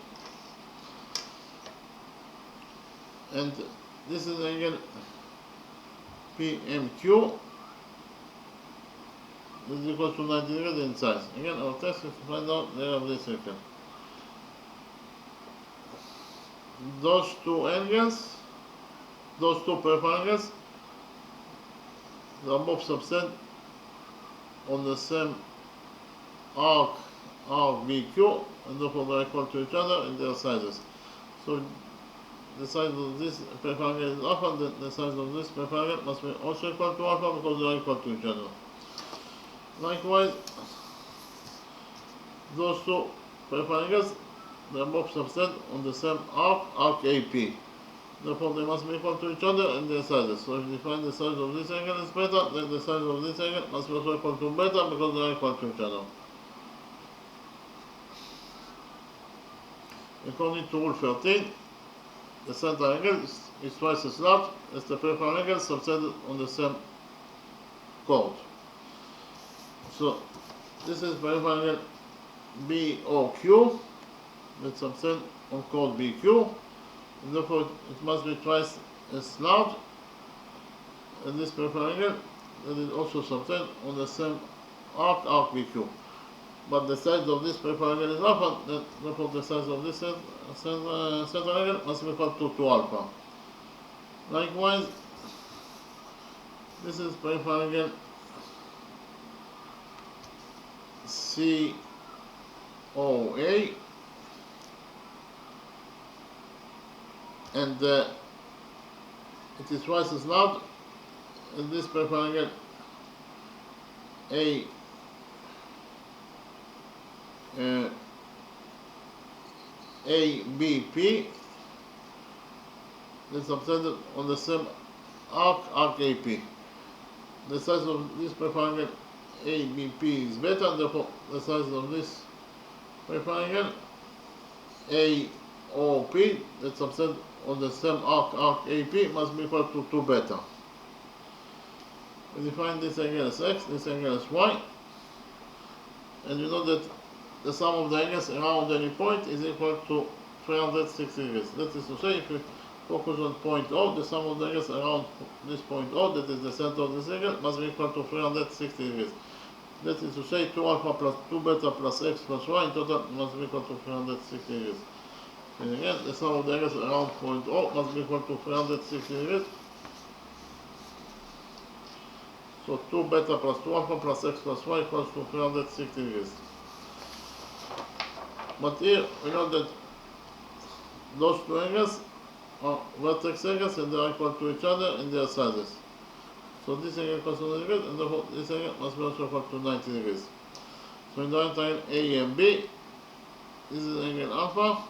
And this is again PMQ, this is equal to 90 degrees in size. Again, our task is to find out the area of this circle. Those two angles, those two peripheral angles, they are both subtend on the same arc BQ, and therefore they are equal to each other in their sizes. So the size of this peripheral angle is alpha, the size of this peripheral angle must be also equal to alpha because they are equal to each other. Likewise, those two peripheral angles, they are both subtend on the same arc AP. Therefore, they must be equal to each other in their sizes. So if you find the size of this angle is beta, then the size of this angle must be also equal to beta because they are equal to each other. According to rule 13, the center angle is twice as large as the peripheral angle subtended on the same chord. So this is peripheral angle BOQ that's subtended on chord BQ, and therefore it must be twice as large as this peripheral angle that is also subtended on the same arc BQ. But the size of this peripheral angle is alpha, therefore the size of this center angle must be equal to 2 alpha. Likewise, this is peripheral angle COA, and it is twice as large as this peripheral angle ABP that's subtended on the same arc AP. The size of this peripheral angle ABP is better, and therefore the size of this peripheral angle AOP that's subtended on the same arc AP must be equal to 2 beta. We define this angle as x, this angle as y, and you know that the sum of the angles around any point is equal to 360 degrees. That is to say, if we focus on point O, the sum of the angles around this point O, that is the center of this angle, must be equal to 360 degrees. That is to say, 2 alpha plus 2 beta plus x plus y in total must be equal to 360 degrees. And again, the sum of the angles around point O must be equal to 360 degrees. So 2 beta plus 2 alpha plus x plus y equals to 360 degrees. But here we know that those two angles are vertex angles and they are equal to each other in their sizes. So this angle equals to 90 degrees, and therefore this angle must be also equal to 90 degrees. So in the right angle A and B, this is angle alpha,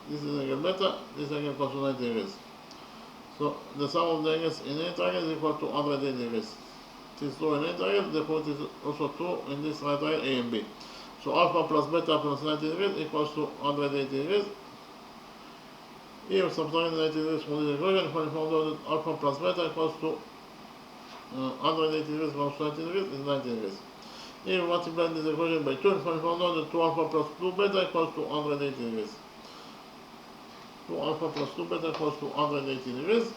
this is angle beta, this angle equals to 90 degrees. So the sum of the angles in any triangle is equal to 180 degrees. It is 2 in any triangle, therefore it is also 2 in this right triangle A and B. So alpha plus beta plus 90 degrees equals to 180 degrees. Here we subtract 90 degrees from this equation, and we found out that alpha plus beta equals to 180 degrees plus 90 degrees is 90 degrees. Here we multiply this equation by 2, and we found out that 2 alpha plus 2 beta equals to 180 degrees. 2 alpha plus 2 beta equals to 180 degrees.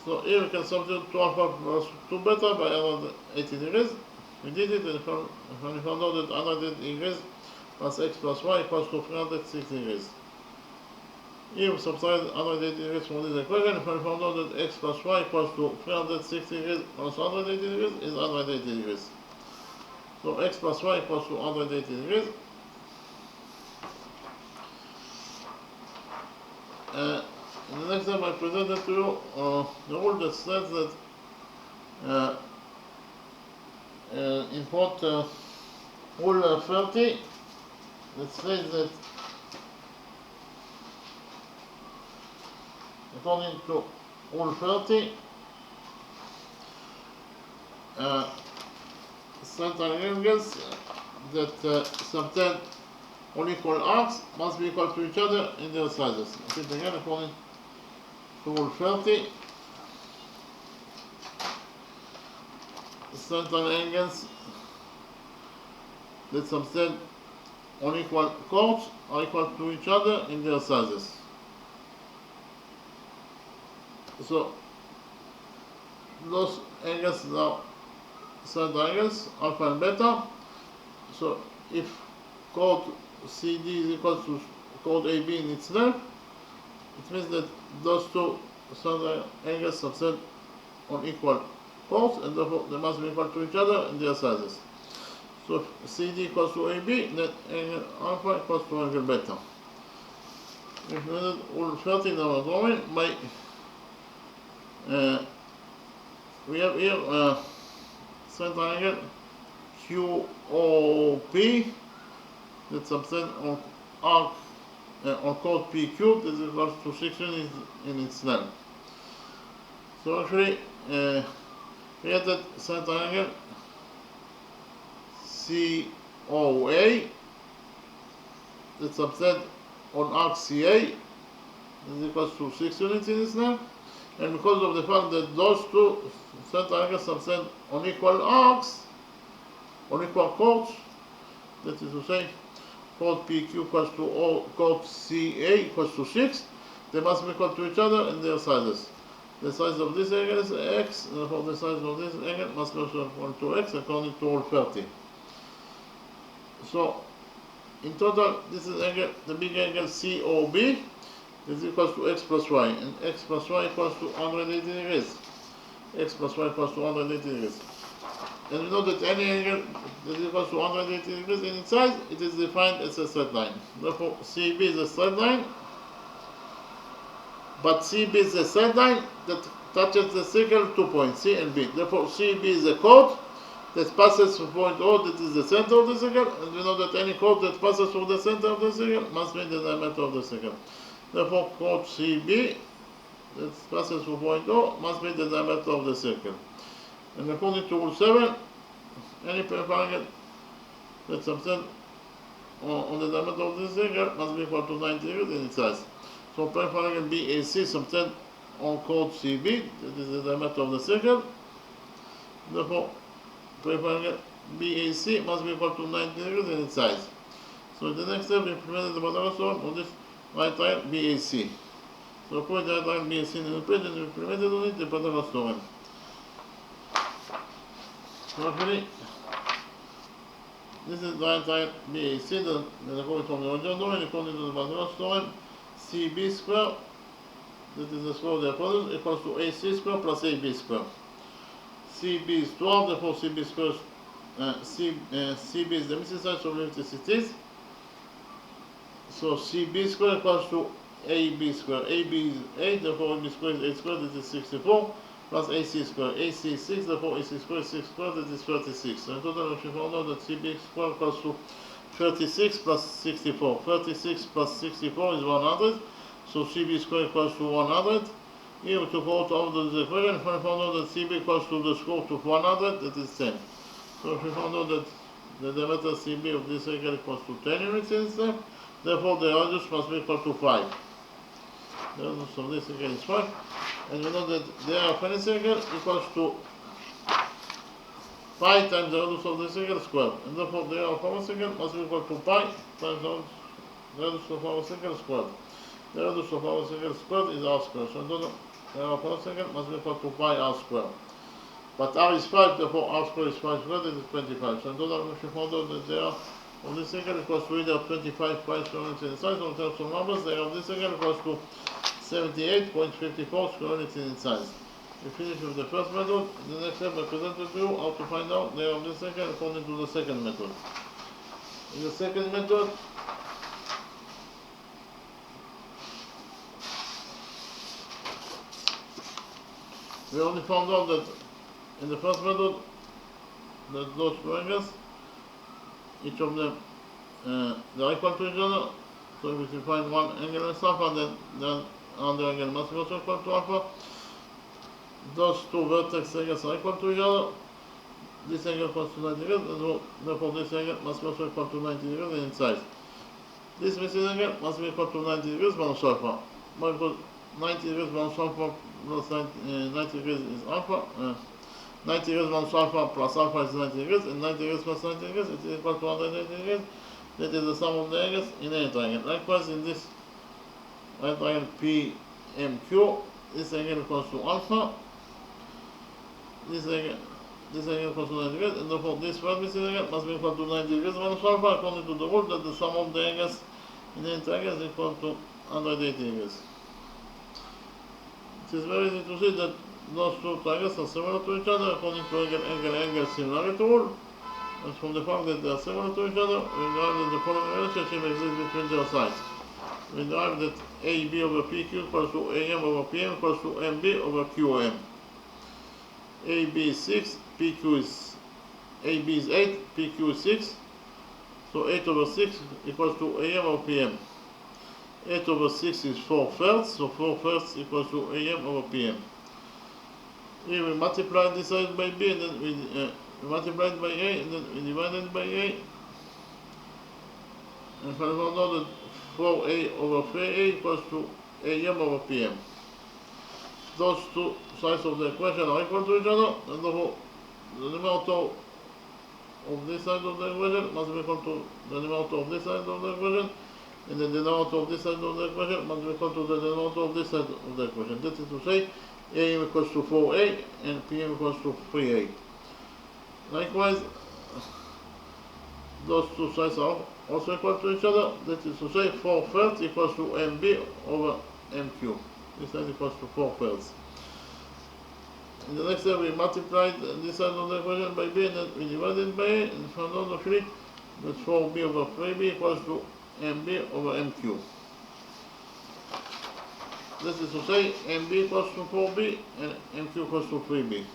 So here we can substitute 2 alpha plus 2 beta by 180 degrees. We did it, and we found out that 180 degrees plus x plus y equals to 360 degrees. Here we subtract 180 degrees from this equation, and we found out that x plus y equals to 360 degrees plus 180 degrees is 180 degrees. So x plus y equals to 180 degrees. In the next step I presented to you the rule that says that in quote rule 30 that says that according to rule 30 center angles that subtend on equal arcs must be equal to each other in their sizes. Repeat again, according to rule 30, center angles that subtend on equal chords are equal to each other in their sizes. So those angles are center angles, alpha and beta. So if chord CD is equal to chord AB in its length, it means that those two center angles subtend on equal chords, and therefore they must be equal to each other in their sizes. So if CD equals to AB, then angle alpha equals to angle beta. If we did rule 30 in our drawing, by we have here center angle QOP that subtend on arc on chord P cubed is equal to 6 units in its length. So actually we have that center angle COA that subtend on arc CA is equals to 6 units in Islam, and because of the fact that those two center angles are set on equal arcs, on equal chords, that is to say, chord PQ equals to chord CA equals to 6, they must be equal to each other in their sizes. The size of this angle is x, and therefore the size of this angle must be also equal to x according to Rule 30. So, in total, this is angle, the big angle COB is equals to x plus y, and x plus y equals to 180 degrees. X plus y equals to 180 degrees. And we know that any angle that is equals to 180 degrees in its size, it is defined as a straight line. Therefore, CB is a straight line, but CB is a straight line that touches the circle 2 points, C and B. Therefore, CB is a chord that passes through point O, that is the center of the circle, and we know that any chord that passes through the center of the circle must be the diameter of the circle. Therefore, chord CB that passes through point O must be the diameter of the circle. And according to Rule 7, any perpendicular that subtends on the diameter of the circle must be equal to 90 degrees in its size. So perpendicular BAC subtends on chord CB, that is the diameter of the circle. Therefore, perpendicular BAC must be equal to 90 degrees in its size. So the next step, we implemented the Pythagoras theorem on this right triangle BAC. So put the right triangle BAC in the page and we implemented on it the Pythagoras theorem. So actually, this is the right triangle BAC, that according from the original theorem, according to the Pythagoras theorem, CB square, that is the square of the hypotenuse, equals to AC square plus AB square. CB is 12, therefore CB square, CB is the missing side, so we have to see this. So CB square equals to AB square. AB is 8, therefore AB square is 8 square, that is 64, plus AC square. AC is 6, therefore AC square is 6 square, that is 36. So in total, we should find out that CB square equals to 36 plus 64. 36 plus 64 is 100, so CB square equals to 100. Here we took out all the equation, if we found out that CB equals to the square root of 100, that is 10. So if we found out that the diameter CB of this circle equals to 10 units instead, therefore the radius must be equal to 5. The radius of this circle is 5. And we know that the area of any circle equals to pi times the radius of the circle squared. And therefore the area of our circle must be equal to pi times the radius of our circle squared. The radius of our circle squared is r squared. So the area of our circle must be equal to pi r squared. But r is 5, therefore r squared is 5 squared, that is 25. So in total we should find out that the area of this circle equals to either 25 pi square units in size, or in terms of numbers, the area of this circle equals to 78.54 square units in size. We finish with the first method. In the next step I presented to you how to find out the area of this circle according to the second method. In the second method, we only found out that in the first method, that those two angles, each of them, they are equal to each other. So if we find one angle as alpha, then other angle must be also equal to alpha. Those two vertex angles are equal to each other. This angle equals to 90 degrees, and therefore this angle must be also equal to 90 degrees in its size. This missing angle must be equal to 90 degrees minus alpha. Because 90 degrees minus alpha plus 90 degrees is alpha. 90 degrees minus alpha plus alpha is 90 degrees, and 90 degrees plus 90 degrees is equal to 180 degrees. That is the sum of the angles in any triangle. Likewise, in this right triangle PMQ, this angle equals to alpha. This angle equals to 90 degrees, and therefore this first missing angle must be equal to 90 degrees minus alpha, according to the rule that the sum of the angles in any triangle is equal to 180 degrees. It is very easy to see that those two triangles are similar to each other according to angle similarity rule. And from the fact that they are similar to each other, we derive that the following relationship exists between their sides. We derive that AB over PQ equals to AM over PM equals to MB over QM. AB is 6, PQ is, AB is 8, PQ is 6. So 8 over 6 equals to AM over PM. 8 over 6 is 4 thirds, so 4 thirds equals to AM over PM. Here we multiply this side by B, and then we multiply it by A, and then we divide it by A. And if I found out that 4a over 3a equals to am over pm. Those two sides of the equation are equal to each other, and therefore the numerator of this side of the equation must be equal to the numerator of this side of the equation, and the denominator of this side of the equation must be equal to the denominator of this side of the equation. That is to say, am equals to 4a and pm equals to 3a. Likewise, those two sides are also equal to each other. That is to say, 4/3 equals to mb over mq. This side equals to 4/3. In the next step, we multiplied this side of the equation by b, and then we divided by a, and found out actually that 4b over 3b equals to mb over mq. This is to say, mb equals to 4b and mq equals to 3b.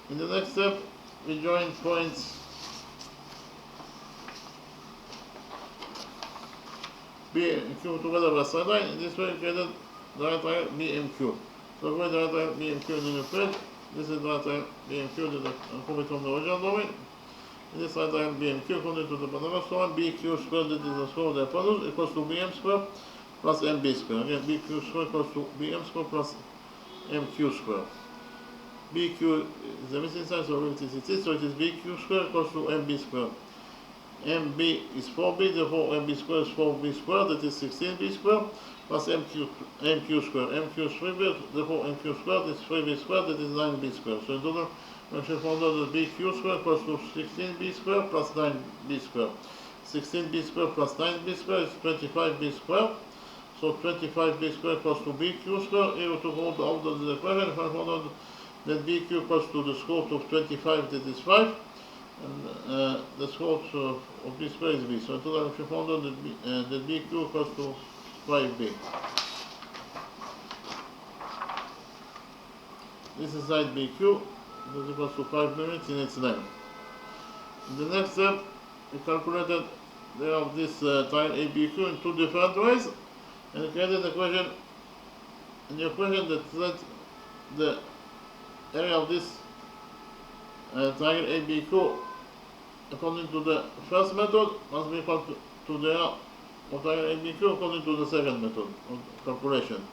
In the next step, we join points b and q together by side line. In this way, we created the right triangle BMQ. So we the right triangle BMQ in the new plate. This is the right triangle BMQ that I copied from the original domain. In this right triangle BMQ, according to the Pythagoras theorem, BQ squared, that is the square of the hypotenuse, equals to BM squared plus MB squared. Again, BQ squared equals to BM squared plus MQ squared. BQ is the missing sign, so it is BQ squared equals to MB squared. MB is 4b, therefore MB squared is 4b squared, that is 16b squared, plus MQ squared. MQ is 3b, therefore MQ squared is 3b squared, that is 9b squared. So in total, we actually found out that BQ squared equals to 16b squared plus 9b squared. 16b squared plus 9b squared is 25b squared. So 25b squared equals to BQ squared. Here we took out of the equation, if I found out that BQ equals to the square root of 25, that is 5. And the square root of b squared is b. So in total, we found out that BQ equals to 5b. This is side BQ, that is equals to 5 units in its length. In the next step, we calculated the area of this triangle ABQ in two different ways, and we created an equation, that said the area of this triangle ABQ according to the first method must be equal to the area of triangle ABQ according to the second method of calculation.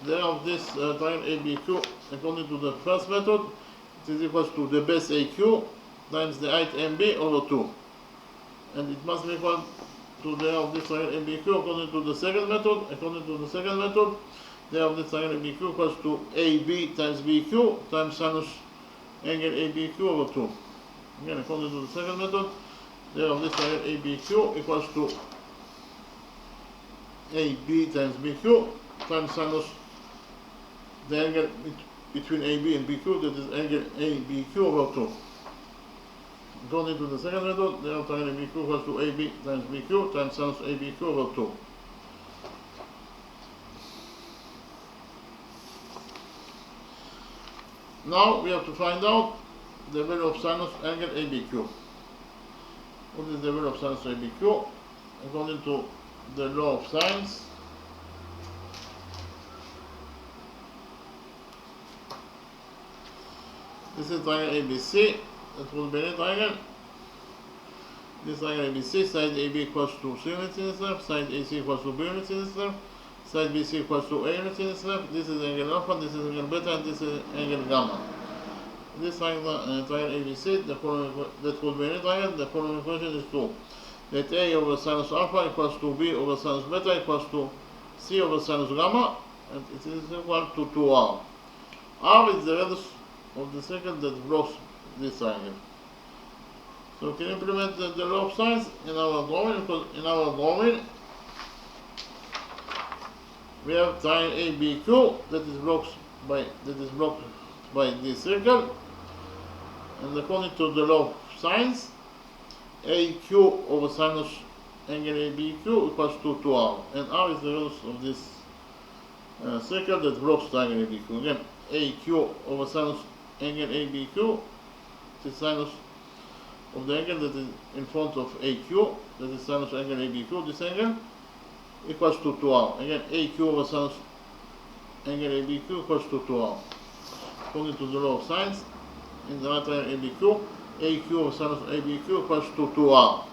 The area of this triangle ABQ according to the first method, it is equal to the base AQ times the height MB over 2. And it must be equal to the area of this triangle ABQ according to the second method. According to the second method, the area of this triangle ABQ equals to AB times BQ times sinus angle ABQ over 2. Again, according to the second method, the area of this triangle ABQ equals to AB times BQ times sinus the angle between AB and BQ, that is angle ABQ over 2. According to the second method, the area of triangle ABQ equals to AB times BQ times sinus ABQ over 2. Now we have to find out the value of sinus angle ABQ. What is the value of sinus ABQ? According to the law of sines, this is triangle ABC, that will be a triangle. This triangle ABC, side AB equals to 3 units in its length, side AC equals to B units in its length, side BC equals to A units in its length. This is angle alpha, this is angle beta, and this is angle gamma. This triangle ABC, the following, that will be any triangle. The following equation is 2. That A over sinus alpha equals to B over sinus beta equals to C over sinus gamma, and it is equal to 2R. R is the radius of the circle that blocks this triangle. So we can implement the law of sines in our drawing, because in our drawing we have triangle ABQ that is blocked by this circle, and according to the law of sines, AQ over sinus angle ABQ equals to 2R, and R is the radius of this circle that blocks triangle ABQ. Again, AQ over sinus angle ABQ, the sinus of the angle that is in front of AQ, that is sinus angle ABQ, this angle, equals to 2R. Again, AQ over sinus angle ABQ equals to 2R. According to the law of sines, in the right triangle ABQ, AQ over sinus ABQ equals to 2R.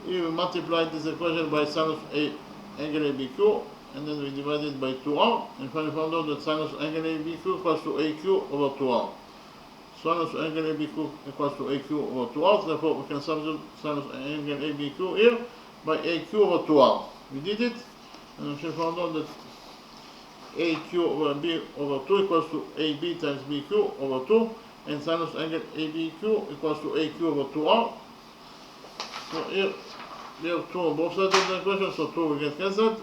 Here we multiplied this equation by sinus A angle ABQ, and then we divided by 2r, and finally found out that sinus angle ABQ equals to AQ over 2r. Sinus angle ABQ equals to AQ over 2r, therefore we can substitute sinus angle ABQ here by AQ over 2r. We did it, and we found out that AQ over B over 2 equals to AB times BQ over 2, and sinus angle ABQ equals to AQ over 2r. So here we have 2 on both sides of the equation, so 2 will get cancelled.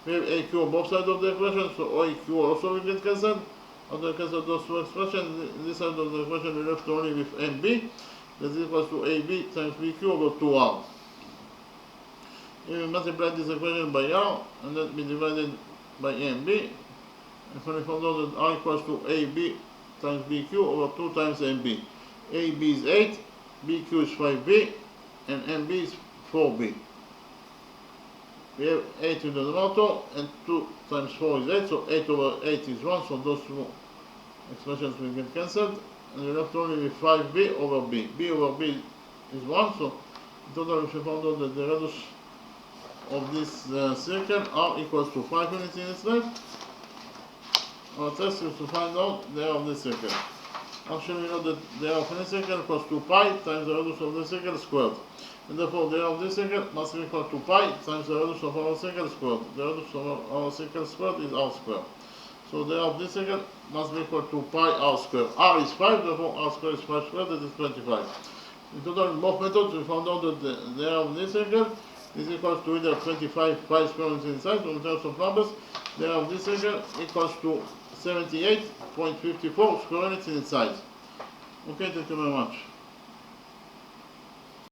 We have AQ on both sides of the equation, so AQ also will get cancelled. After cancel those two expressions, this side of the equation we left only with MB, that is equals to AB times BQ over 2r. Here we multiply this equation by r, and that be divided by MB, and finally found out that r equals to AB times BQ over 2 times MB. AB is 8, BQ is 5B, and MB is 4B. We have 8 in the numerator, and 2 times 4 is 8, so 8 over 8 is 1, so those two expressions will get cancelled, and we left only with 5B over B. B over B is 1, so in total we should find out that the radius of this circle r equals to 5 units in its length. Our test is to find out the area of this circle. Actually we know that the area of any circle equals to pi times the radius of the circle squared. And therefore the area of this circle must be equal to pi times the radius of our circle squared. The radius of our circle squared is r squared. So the area of this circle must be equal to pi r squared. R is 5, therefore r squared is 5 squared, that is 25. In total, in both methods, we found out that the area of this circle is equal to either 25 pi square units inside, or in terms of numbers, the area of this circle equals to 78.54 square units inside. Okay, thank you very much.